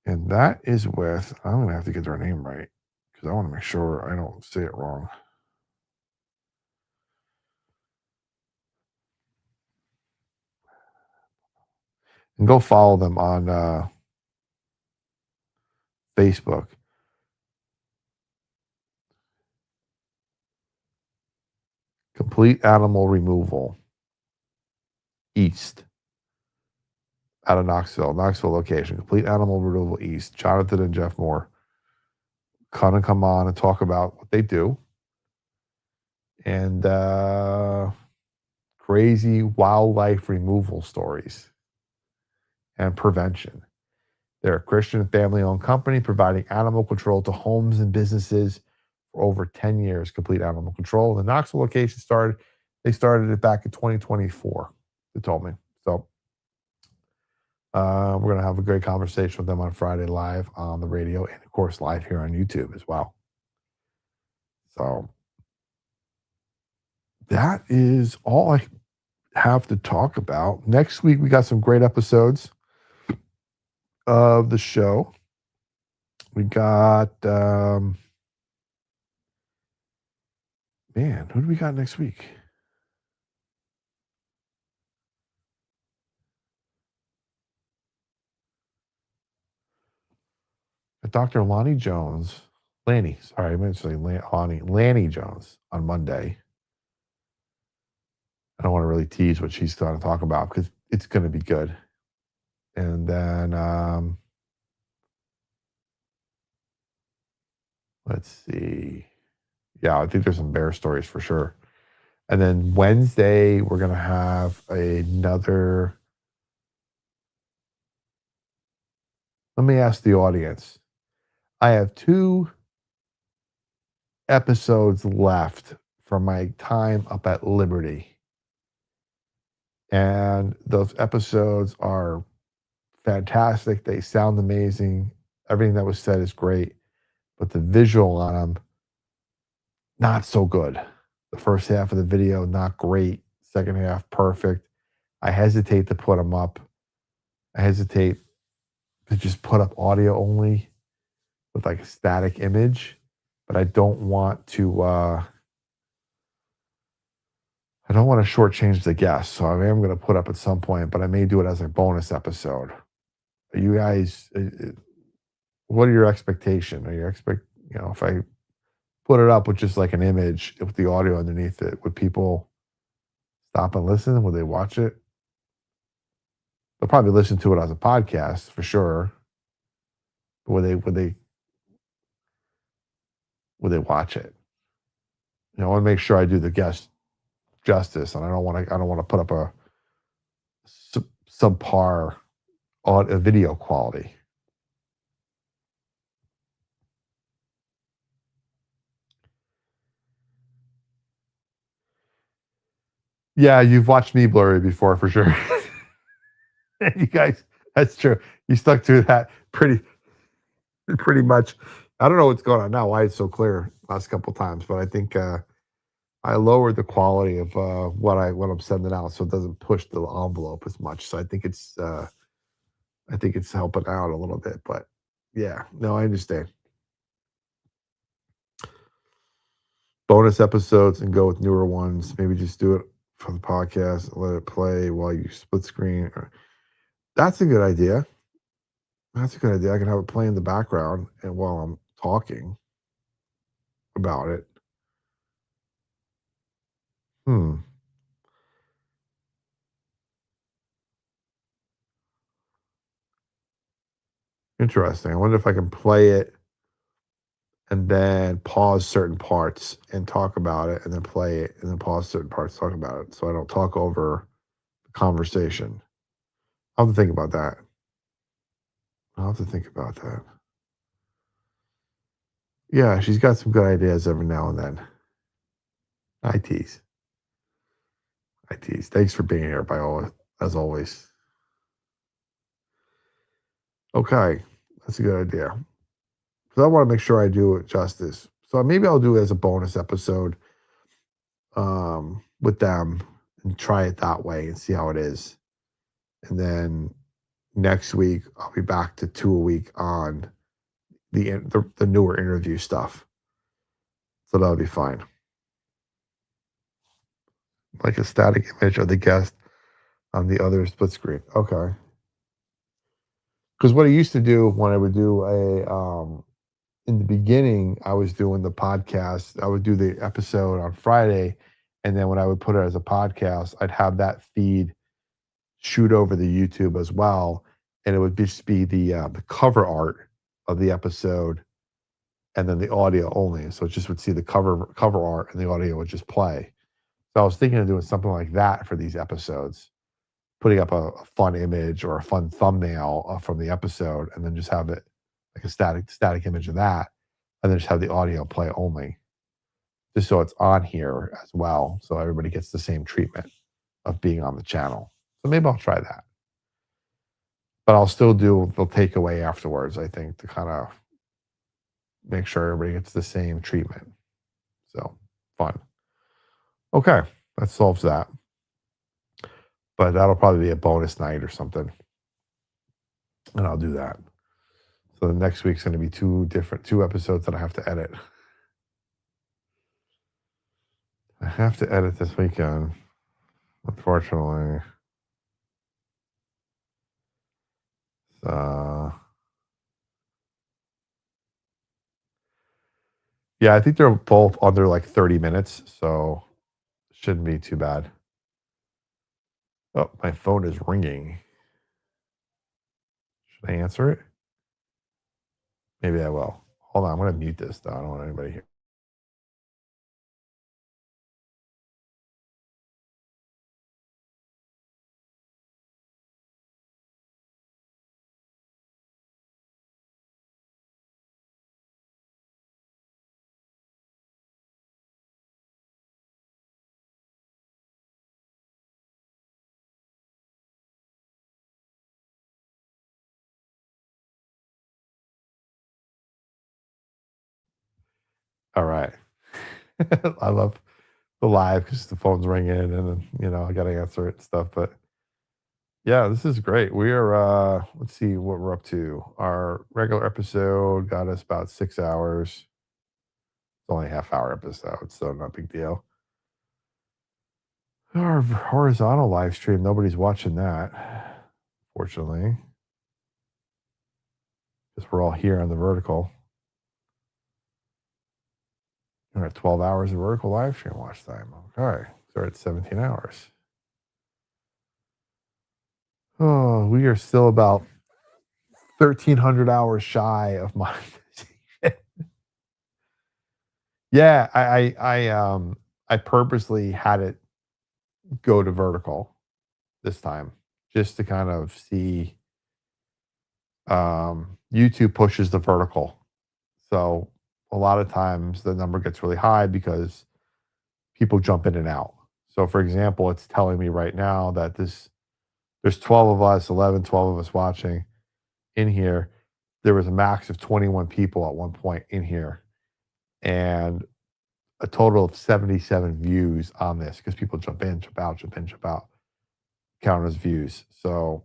Speaker 2: And that is with, I'm going to have to get their name right because I want to make sure I don't say it wrong. And go follow them on Facebook. Complete Animal Removal East out of Knoxville location. Complete Animal Removal East. Jonathan and Jeff Moore come on and talk about what they do and crazy wildlife removal stories and prevention. They're a Christian family-owned company providing animal control to homes and businesses for over 10 years. Complete Animal Control. The Knoxville location they started it back in 2024, they told me. So we're going to have a great conversation with them on Friday live on the radio and, of course, live here on YouTube as well. So that is all I have to talk about. Next week, we got some great episodes of the show. We got, man, who do we got next week? Dr. Lanny Jones. Lanny, sorry, I meant to say Lanny Jones on Monday. I don't want to really tease what she's going to talk about because it's going to be good. And then, let's see. Yeah, I think there's some bear stories for sure. And then Wednesday, we're going to have another. Let me ask the audience. I have 2 episodes left from my time up at Liberty. And those episodes are fantastic. They sound amazing. Everything that was said is great. But the visual on them, not so good. The first half of the video, not great. Second half, perfect. I hesitate to put them up. I hesitate to just put up audio only with like a static image. But I don't want to shortchange the guests. So I am going to put up at some point, but I may do it as a bonus episode. Are you guys, what are your expectations? If I put it up with just like an image with the audio underneath it, would people stop and listen? Would they watch it? They'll probably listen to it as a podcast for sure. But would they watch it? I want to make sure I do the guest justice, and I don't want to put up a subpar on video quality. Yeah, you've watched me blurry before for sure. You guys, that's true. You stuck to that pretty much. I don't know what's going on now, why it's so clear last couple times, but I think I lowered the quality of what I'm sending out so it doesn't push the envelope as much. So I think it's helping out a little bit. But yeah, no, I understand. Bonus episodes and go with newer ones. Maybe just do it for the podcast and let it play while you split screen. That's a good idea. I can have it play in the background and while I'm talking about it. Interesting. I wonder if I can play it and then pause certain parts and talk about it and then play it and then pause certain parts, talk about it. So I don't talk over the conversation. I'll have to think about that. Yeah, she's got some good ideas every now and then. I tease. I tease. Thanks for being here, as always. Okay, that's a good idea. Because I want to make sure I do it justice. So maybe I'll do it as a bonus episode with them and try it that way and see how it is. And then next week I'll be back to 2 a week on the newer interview stuff. So that'll be fine. Like a static image of the guest on the other split screen. Okay. Because what I used to do when I would do in the beginning, I was doing the podcast. I would do the episode on Friday, and then when I would put it as a podcast, I'd have that feed shoot over the YouTube as well, and it would just be the cover art of the episode, and then the audio only. So it just would see the cover art, and the audio would just play. So I was thinking of doing something like that for these episodes, putting up a fun image or a fun thumbnail from the episode, and then just have it like a static image of that, and then just have the audio play only, just so it's on here as well, so everybody gets the same treatment of being on the channel. So maybe I'll try that, but I'll still do the takeaway afterwards. I think to kind of make sure everybody gets the same treatment. So fun. Okay, that solves that. But that'll probably be a bonus night or something, and I'll do that. So the next week's going to be two episodes that I have to edit. I have to edit this weekend, unfortunately. Yeah, I think they're both under like 30 minutes, so shouldn't be too bad. Oh, my phone is ringing. Should I answer it? Maybe I will. Hold on, I'm going to mute this though. I don't want anybody here. All right. I love the live because the phone's ringing and then, I got to answer it and stuff. But yeah, this is great. We are, let's see what we're up to. Our regular episode got us about 6 hours. It's only a half-hour episode, so not a big deal. Our horizontal live stream, nobody's watching that, fortunately, because we're all here on the vertical. We're at 12 hours of vertical live stream watch time. Okay, so we're at 17 hours. Oh, we are still about 1,300 hours shy of monetization. Yeah, I purposely had it go to vertical this time just to kind of see. YouTube pushes the vertical, so a lot of times the number gets really high because people jump in and out. So, for example, it's telling me right now that there's 12 of us, 11, 12 of us watching in here. There was a max of 21 people at one point in here, and a total of 77 views on this because people jump in, jump out, jump in, jump out, count as views. So,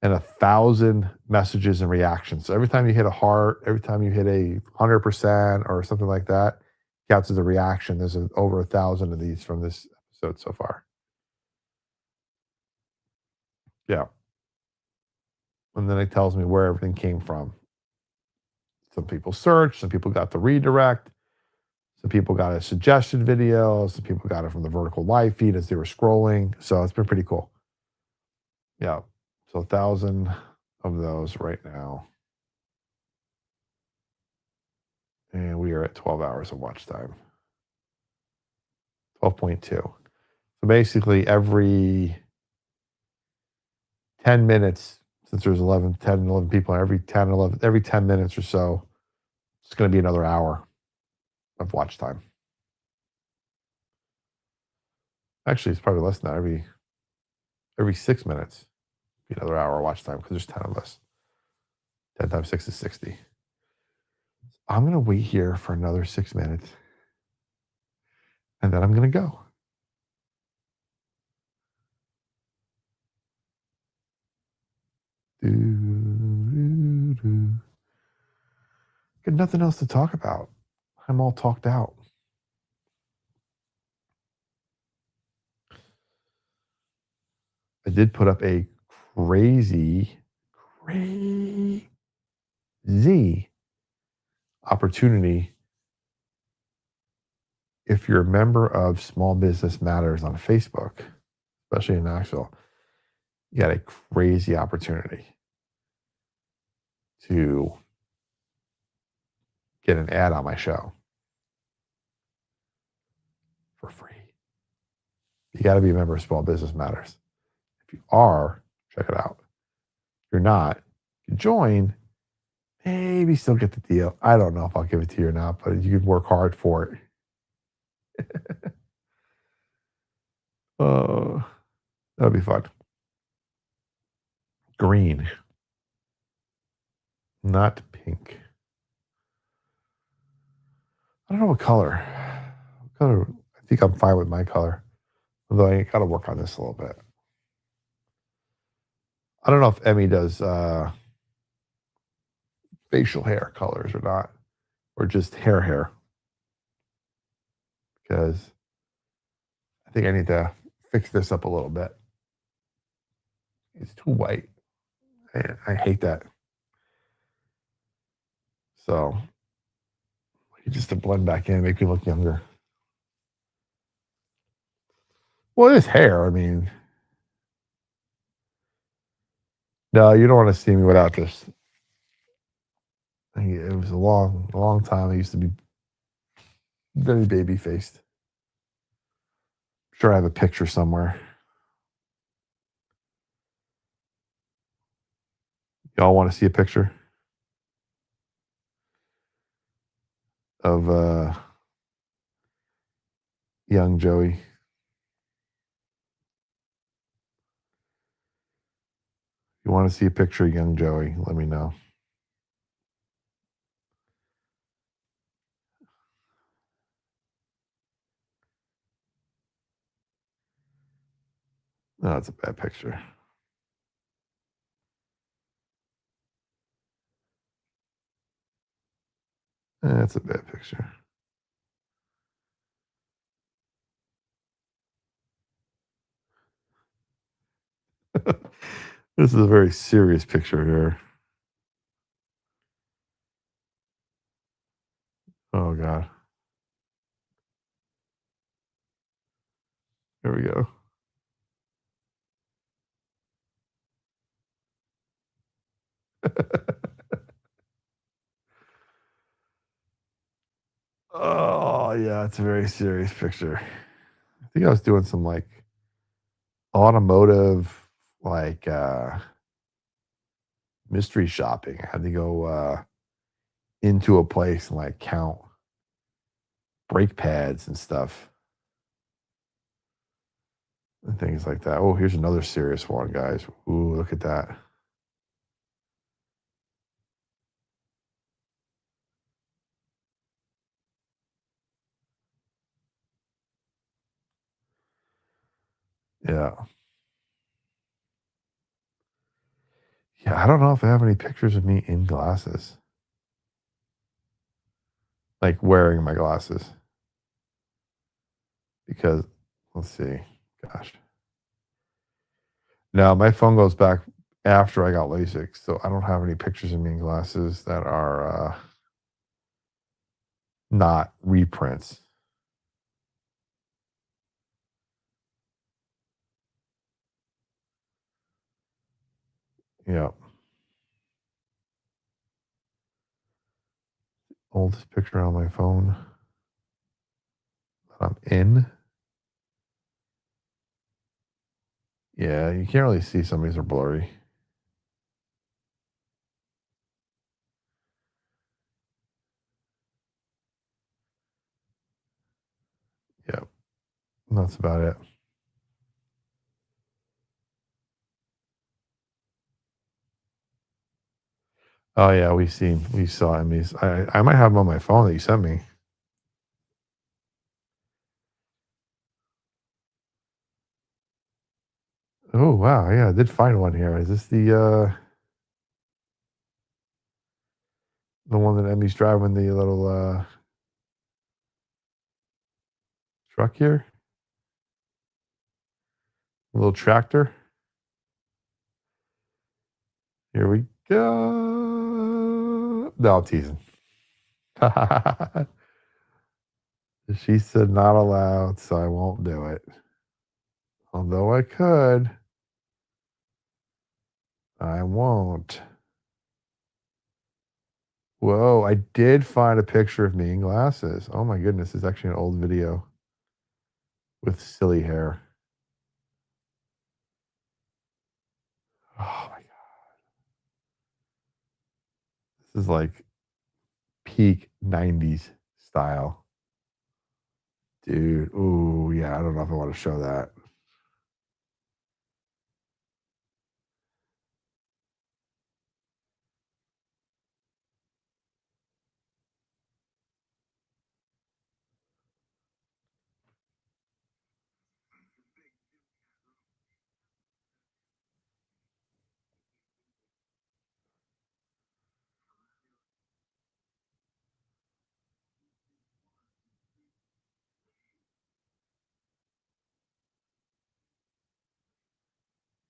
Speaker 2: and 1,000 messages and reactions. So every time you hit a heart, every time you hit a 100% or something like that, counts as a reaction. There's over 1,000 of these from this episode so far. Yeah. And then it tells me where everything came from. Some people searched, some people got the redirect, some people got a suggested video, some people got it from the vertical live feed as they were scrolling. So it's been pretty cool. Yeah. So 1,000 of those right now. And we are at 12 hours of watch time. 12.2. So basically every 10 minutes, since there's 10, 11 people, every 10 minutes or so, it's going to be another hour of watch time. Actually, it's probably less than that. Every 6 minutes, be another hour watch time because there's 10 of us. 10 times 6 is 60. I'm gonna wait here for another 6 minutes, and then I'm gonna go. Doo, doo, doo. Got nothing else to talk about. I'm all talked out. I did put up a crazy opportunity. If you're a member of Small Business Matters on Facebook, especially in Knoxville, you got a crazy opportunity to get an ad on my show for free. You got to be a member of Small Business Matters. If you are, check it out. If you're not, you join, maybe still get the deal. I don't know if I'll give it to you or not, but you could work hard for it. uh, that'll be fun. Green, not pink. I don't know what color. I think I'm fine with my color, although I got to work on this a little bit. I don't know if Emmy does facial hair colors or not, or just hair, because I think I need to fix this up a little bit. It's too white. I hate that. So just to blend back in, make me look younger. Well, it is hair. I mean, no, you don't want to see me without this. It was a long time. I used to be very baby faced. Sure, I have a picture somewhere. Y'all want to see a picture of young Joey? You want to see a picture of young Joey? Let me know. No, it's a bad picture. That's a bad picture. This is a very serious picture here. Oh God. Here we go. Oh yeah, it's a very serious picture. I think I was doing some like automotive like mystery shopping. I had to go into a place and like count brake pads and stuff and things like that. Oh, here's another serious one, guys. Ooh, look at that. Yeah. Yeah, I don't know if I have any pictures of me in glasses. Like wearing my glasses. Because let's see. Gosh. No, my phone goes back after I got LASIK, so I don't have any pictures of me in glasses that are not reprints. Yeah. Oldest picture on my phone that I'm in. Yeah, you can't really see, some of these are blurry. Yeah, that's about it. Oh yeah, we saw Emmys. I might have them on my phone that you sent me. Oh wow, yeah, I did find one here. Is this the one that Emmy's driving the little truck here? A little tractor? Here we go. No, I'm teasing. She said not allowed, so I won't do it. Although I could, I won't. Whoa, I did find a picture of me in glasses. Oh my goodness, it's actually an old video with silly hair. Oh my god, this is like peak 90s style. Dude, ooh, yeah, I don't know if I want to show that.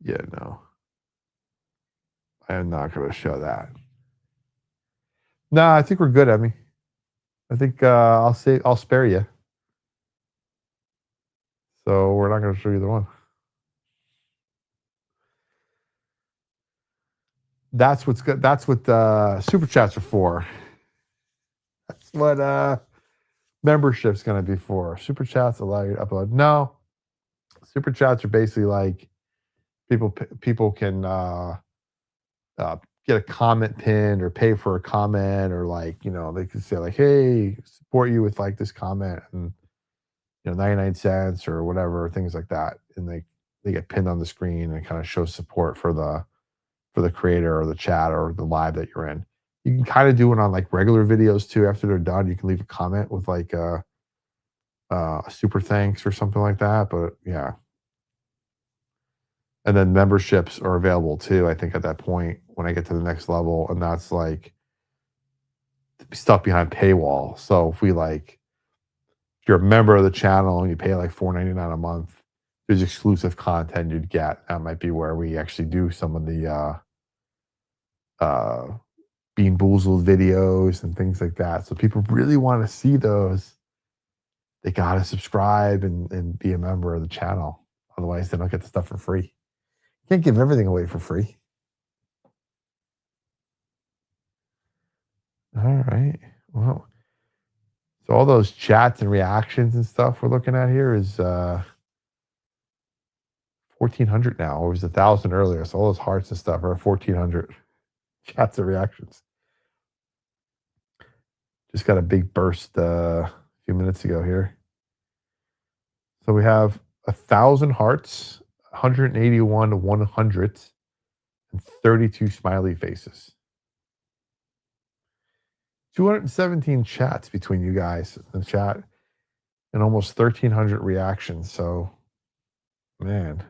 Speaker 2: Yeah, no, I am not going to show that. No, I think we're good, Emmy. I think I'll spare you. So we're not going to show you the one. That's what's good. That's what super chats are for. That's what membership's going to be for. Super chats allow you to upload. No, super chats are basically like people can uh, get a comment pinned or pay for a comment, or like they can say like, hey, support you with like this comment, and 99 cents or whatever, things like that, and they get pinned on the screen and kind of show support for the creator or the chat or the live that you're in. You can kind of do it on like regular videos too. After they're done, you can leave a comment with like a super thanks or something like that. But yeah, and then memberships are available too. I think at that point when I get to the next level, and that's like stuff behind paywall. So if you're a member of the channel and you pay like $4.99 a month, there's exclusive content you'd get. That might be where we actually do some of the uh Bean Boozled videos and things like that. So people really want to see those. They gotta subscribe and be a member of the channel. Otherwise, they don't get the stuff for free. You can't give everything away for free. All right. Well, so all those chats and reactions and stuff we're looking at here is 1,400 now. It was 1,000 earlier. So all those hearts and stuff are 1,400 chats and reactions. Just got a big burst a few minutes ago here. So we have 1,000 hearts, 181 100s, and 32 smiley faces. 217 chats between you guys in the chat, and almost 1,300 reactions. So, man,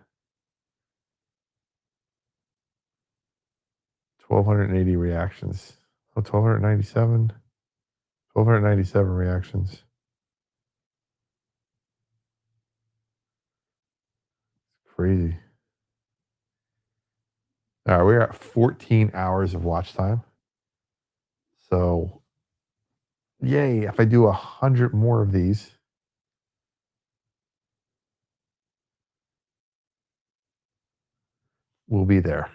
Speaker 2: 1,280 reactions. Oh, 1,297. 1,297 reactions. Crazy. All right, we're at 14 hours of watch time. So, yay, if I do 100 more of these, we'll be there.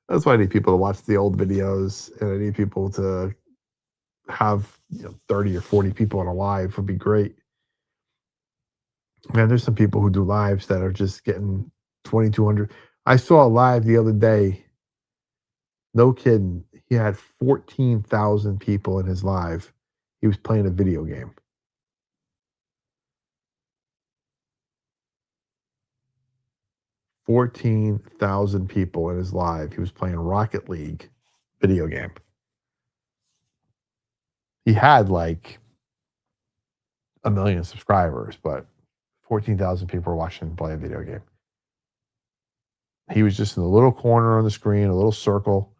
Speaker 2: That's why I need people to watch the old videos, and I need people to have 30 or 40 people on a live would be great. Man, there's some people who do lives that are just getting 2,200. I saw a live the other day. No kidding. He had 14,000 people in his live. He was playing a video game. 14,000 people in his live. He was playing Rocket League video game. He had like a million subscribers, but 14,000 people were watching him play a video game. He was just in the little corner on the screen, a little circle,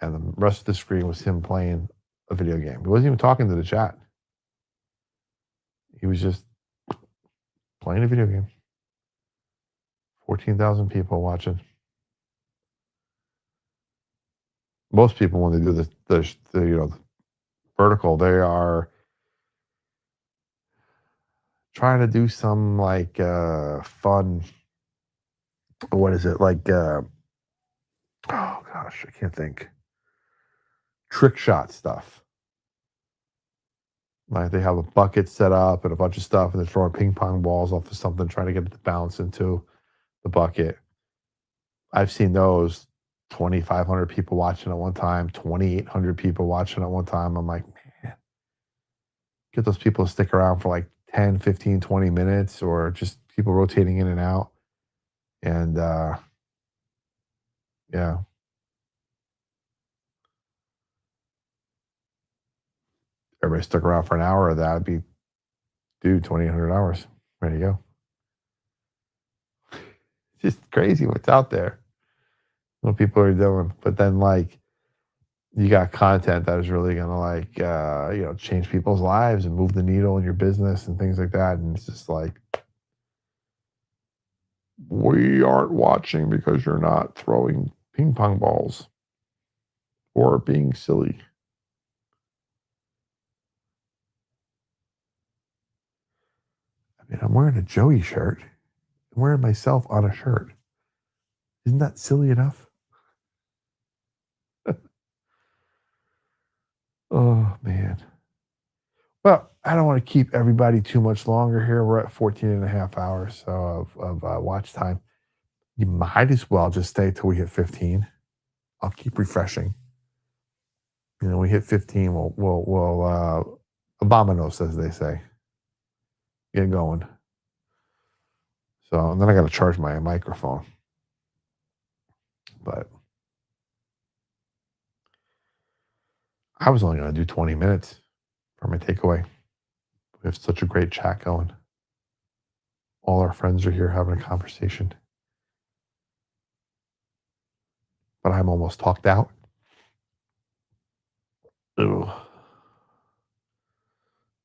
Speaker 2: and the rest of the screen was him playing a video game. He wasn't even talking to the chat. He was just playing a video game. 14,000 people watching. Most people, when they do the vertical, they are trying to do some like fun. What is it like? Oh gosh, I can't think. Trick shot stuff. Like they have a bucket set up and a bunch of stuff, and they're throwing ping pong balls off of something, trying to get it to bounce into the bucket. I've seen those 2,500 people watching at one time, 2,800 people watching at one time. I'm like, man, get those people to stick around for like 10, 15, 20 minutes, or just people rotating in and out. And yeah, everybody stuck around for an hour of that. It'd be, dude, 2,800 hours. Ready to go. It's just crazy what's out there, what people are doing. But then, like, you got content that is really gonna like change people's lives and move the needle in your business and things like that. And it's just like, we aren't watching because you're not throwing ping pong balls or being silly. I mean, I'm wearing a Joey shirt. I'm wearing myself on a shirt. Isn't that silly enough? Oh man. Well, I don't want to keep everybody too much longer here. We're at 14 and a half hours of watch time. You might as well just stay till we hit 15. I'll keep refreshing. We hit 15, we'll abominos, as they say. Get going. So, and then I got to charge my microphone. But I was only going to do 20 minutes for my takeaway. We have such a great chat going. All our friends are here having a conversation. But I'm almost talked out. Ooh.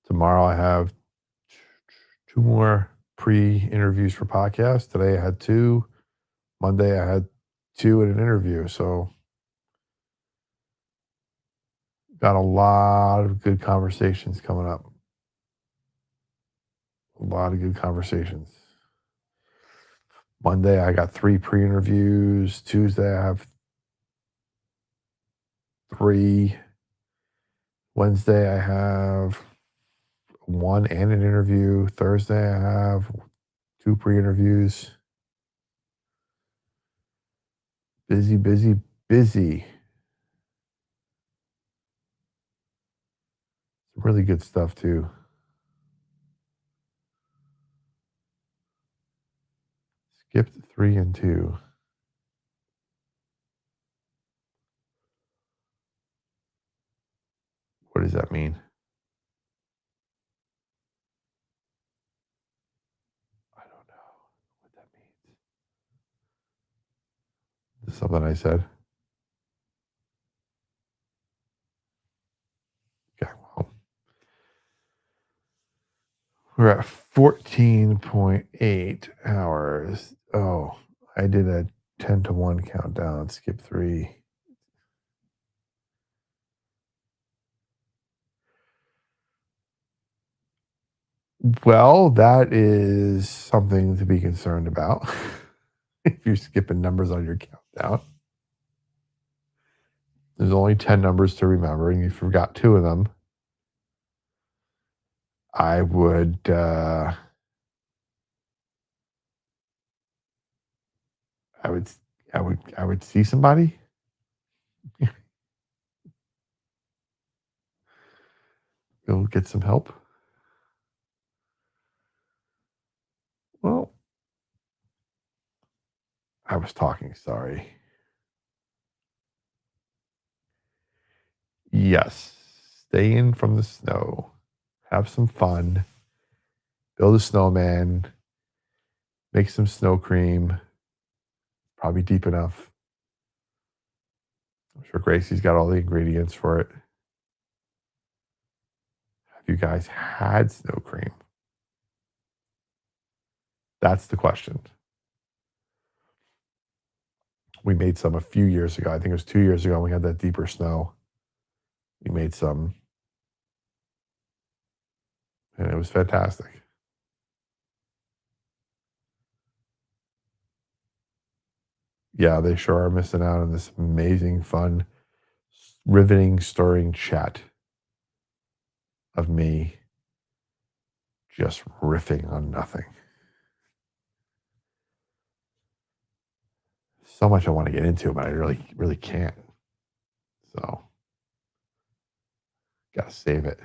Speaker 2: Tomorrow I have 2 more pre-interviews for podcasts. Today I had 2. Monday I had 2 in an interview. So got a lot of good conversations coming up. A lot of good conversations. Monday I got 3 pre-interviews. Tuesday I have 3. Wednesday I have 1 and an interview. Thursday I have 2 pre-interviews. Busy, busy, busy. Some really good stuff too. Skipped 3 and 2. What does that mean? I don't know what that means. Is this something I said? Okay, well, we're at 14.8 hours. Oh, I did a 10 to 1 countdown. Skip 3. Well, that is something to be concerned about. If you're skipping numbers on your countdown. There's only 10 numbers to remember, and you forgot 2 of them. I would I would see somebody. Go get some help. Well, I was talking, sorry. Yes. Stay in from the snow. Have some fun. Build a snowman. Make some snow cream. Probably deep enough. I'm sure Gracie's got all the ingredients for it. Have you guys had snow cream? That's the question. We made some a few years ago. I think it was 2 years ago when we had that deeper snow. We made some, and it was fantastic. Yeah, they sure are missing out on this amazing, fun, riveting, stirring chat of me just riffing on nothing. So much I want to get into, but I really, really can't. So, gotta save it.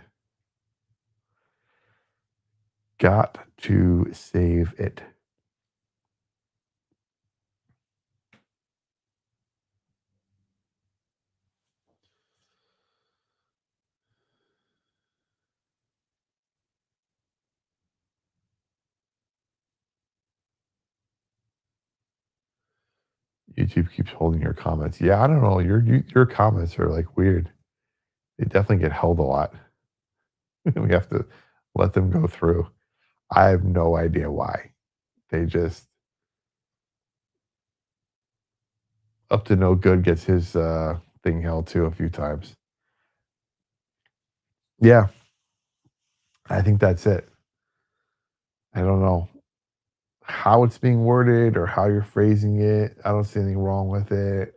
Speaker 2: Got to save it. YouTube keeps holding your comments. Yeah, I don't know. Your comments are like weird. They definitely get held a lot. We have to let them go through. I have no idea why. They just up to no good gets his thing held too a few times. Yeah, I think that's it. I don't know how it's being worded or how you're phrasing it. I don't see anything wrong with it.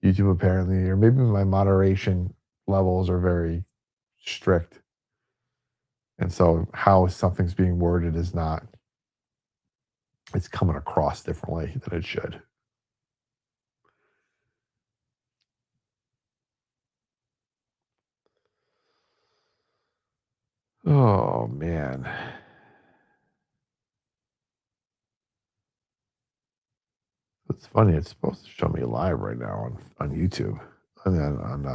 Speaker 2: YouTube apparently, or maybe my moderation levels are very strict. And so how something's being worded is not, it's coming across differently than it should. Oh man. It's funny, it's supposed to show me live right now on YouTube. And then on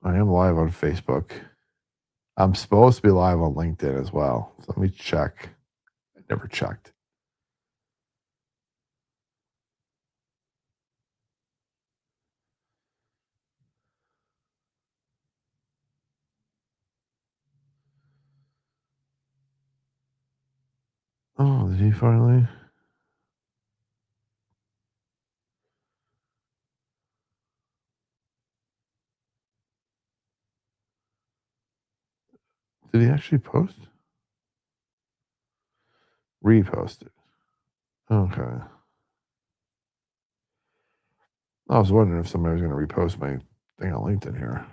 Speaker 2: I am live on Facebook. I'm supposed to be live on LinkedIn as well. So let me check. I never checked. Oh, did he finally? Did he actually post? Repost it. Okay. I was wondering if somebody was going to repost my thing on LinkedIn here.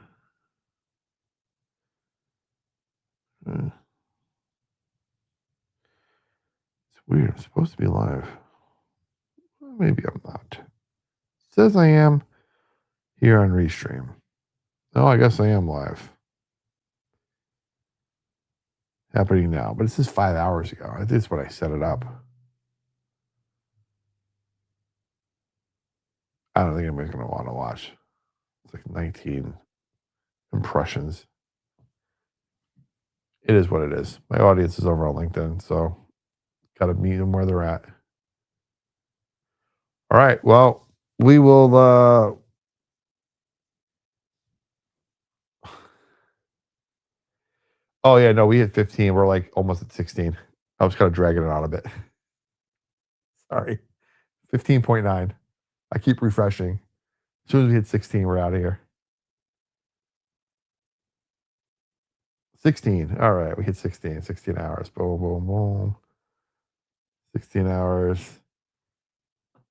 Speaker 2: Eh, it's weird. I'm supposed to be live. Well, maybe I'm not. It says I am here on Restream. Oh, I guess I am live. Happening now. But this is 5 hours ago. I think it's when I set it up. I don't think anybody's going to want to watch. It's like 19 impressions. It is what it is. My audience is over on LinkedIn, so got to meet them where they're at. All right. Well, we will. Oh yeah, no, we hit 15. We're like almost at 16. I was kind of dragging it out a bit. Sorry, 15.9. I keep refreshing. As soon as we hit 16, we're out of here. 16. All right, we hit 16. 16 hours. Boom, boom, boom. 16 hours.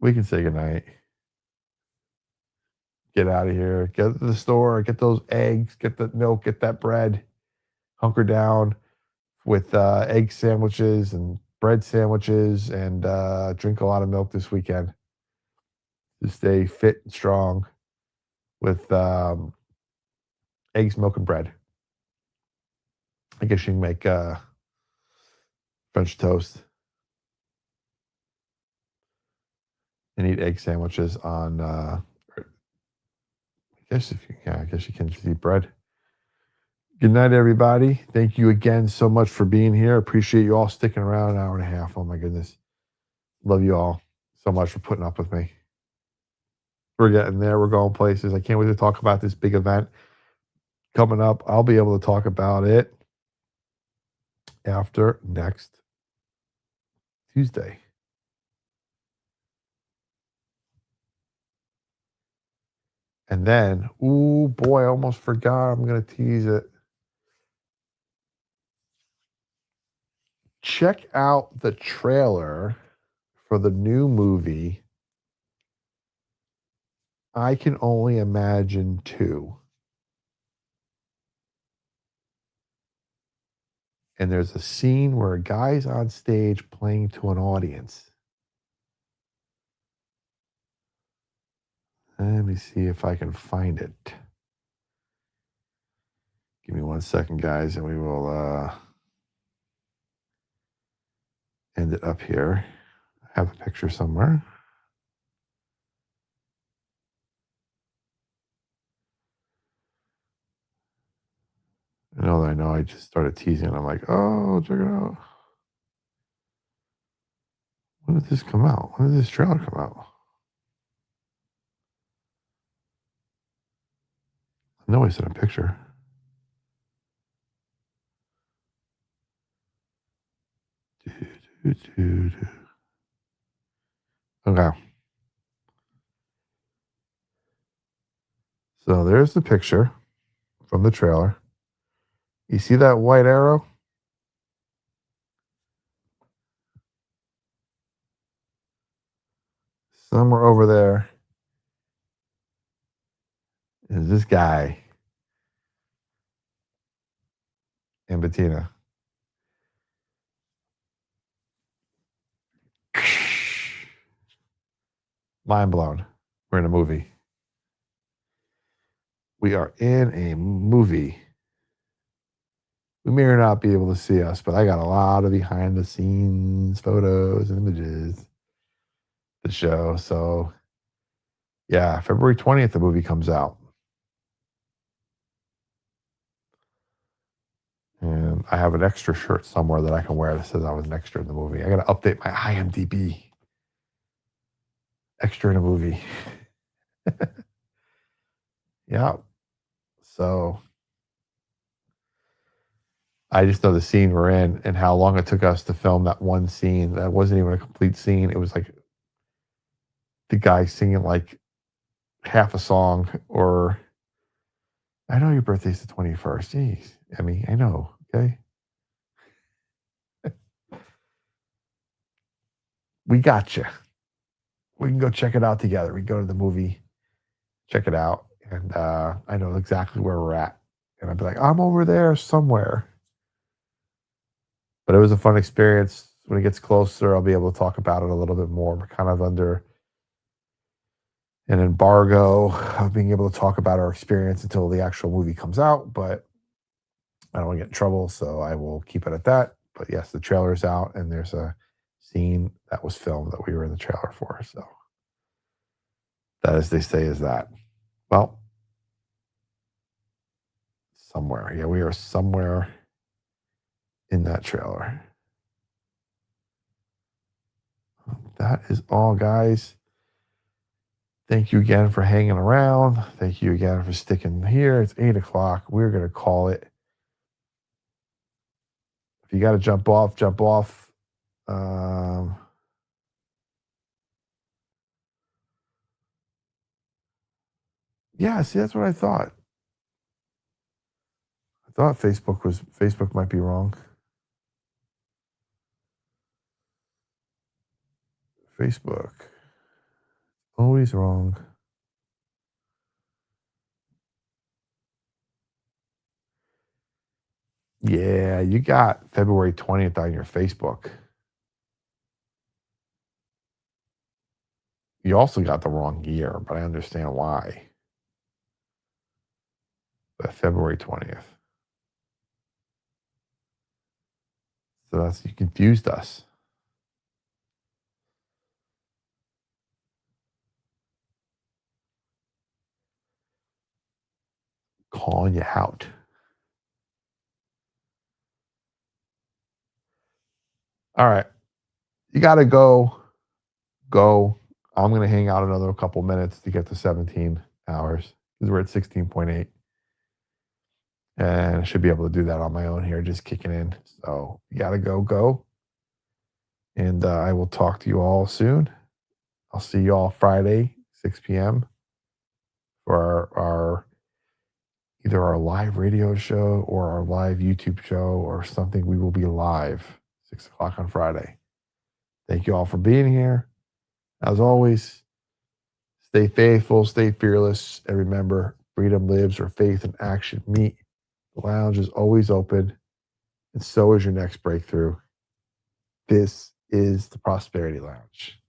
Speaker 2: We can say goodnight. Get out of here. Get to the store. Get those eggs. Get the milk. Get that bread. Hunker down with egg sandwiches and bread sandwiches and drink a lot of milk this weekend to stay fit and strong with eggs, milk, and bread. I guess you can make French toast. and eat egg sandwiches on. I guess if you, yeah, I guess you can just eat bread. Good night, everybody. Thank you again so much for being here. Appreciate you all sticking around an hour and a half. Oh my goodness, love you all so much for putting up with me. We're getting there. We're going places. I can't wait to talk about this big event coming up. I'll be able to talk about it after next Tuesday. And then, ooh boy, I almost forgot. I'm going to tease it. Check out the trailer for the new movie, I Can Only Imagine 2. And there's a scene where a guy's on stage playing to an audience. Let me see if I can find it. Give me 1 second, guys, and we will end it up here. I have a picture somewhere. I know I just started teasing. I'm like, oh, check it out. When did this come out? When did this trailer come out? I know I sent a picture. Okay. So there's the picture from the trailer. You see that white arrow? Somewhere over there is this guy and Bettina. Mind blown. We're in a movie. We are in a movie. We may or not be able to see us, but I got a lot of behind the scenes photos and images to show. So, yeah, February 20th, the movie comes out. And I have an extra shirt somewhere that I can wear that says I was an extra in the movie. I got to update my IMDb. Extra in a movie. Yeah. So I just know the scene we're in and how long it took us to film that one scene. That wasn't even a complete scene. It was like the guy singing like half a song, or I know your birthday's the 21st. Jeez. Emmy, I know. Okay. We got you. We can go check it out together. We go to the movie, check it out. And I know exactly where we're at. And I'd be like, I'm over there somewhere. But it was a fun experience. When it gets closer, I'll be able to talk about it a little bit more. We're kind of under an embargo of being able to talk about our experience until the actual movie comes out, but I don't want to get in trouble, so I will keep it at that. But yes, the trailer is out, and there's a scene that was filmed that we were in the trailer for. So that, as they say, is that. Well, somewhere. Yeah, we are somewhere in that trailer. That is all, guys. Thank you again for hanging around. Thank you again for sticking here. It's 8 o'clock. We're going to call it. If you got to jump off, jump off. Yeah, see, that's what I thought. I thought Facebook might be wrong. Facebook. Always wrong. Yeah, you got February 20th on your Facebook. You also got the wrong year, but I understand why. But February 20th. So you confused us. calling you out. All right. You got to go. I'm going to hang out another couple minutes to get to 17 hours because we're at 16.8. And I should be able to do that on my own here, just kicking in. So you got to go. And I will talk to you all soon. I'll see you all Friday, 6 p.m. for our either our live radio show or our live YouTube show or something. We will be live 6 o'clock on Friday. Thank you all for being here. As always, stay faithful, stay fearless, and remember, freedom lives where faith and action meet. The lounge is always open, and so is your next breakthrough. This is the Prosperity Lounge.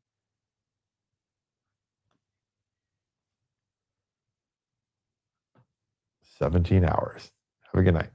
Speaker 2: 17 hours. Have a good night.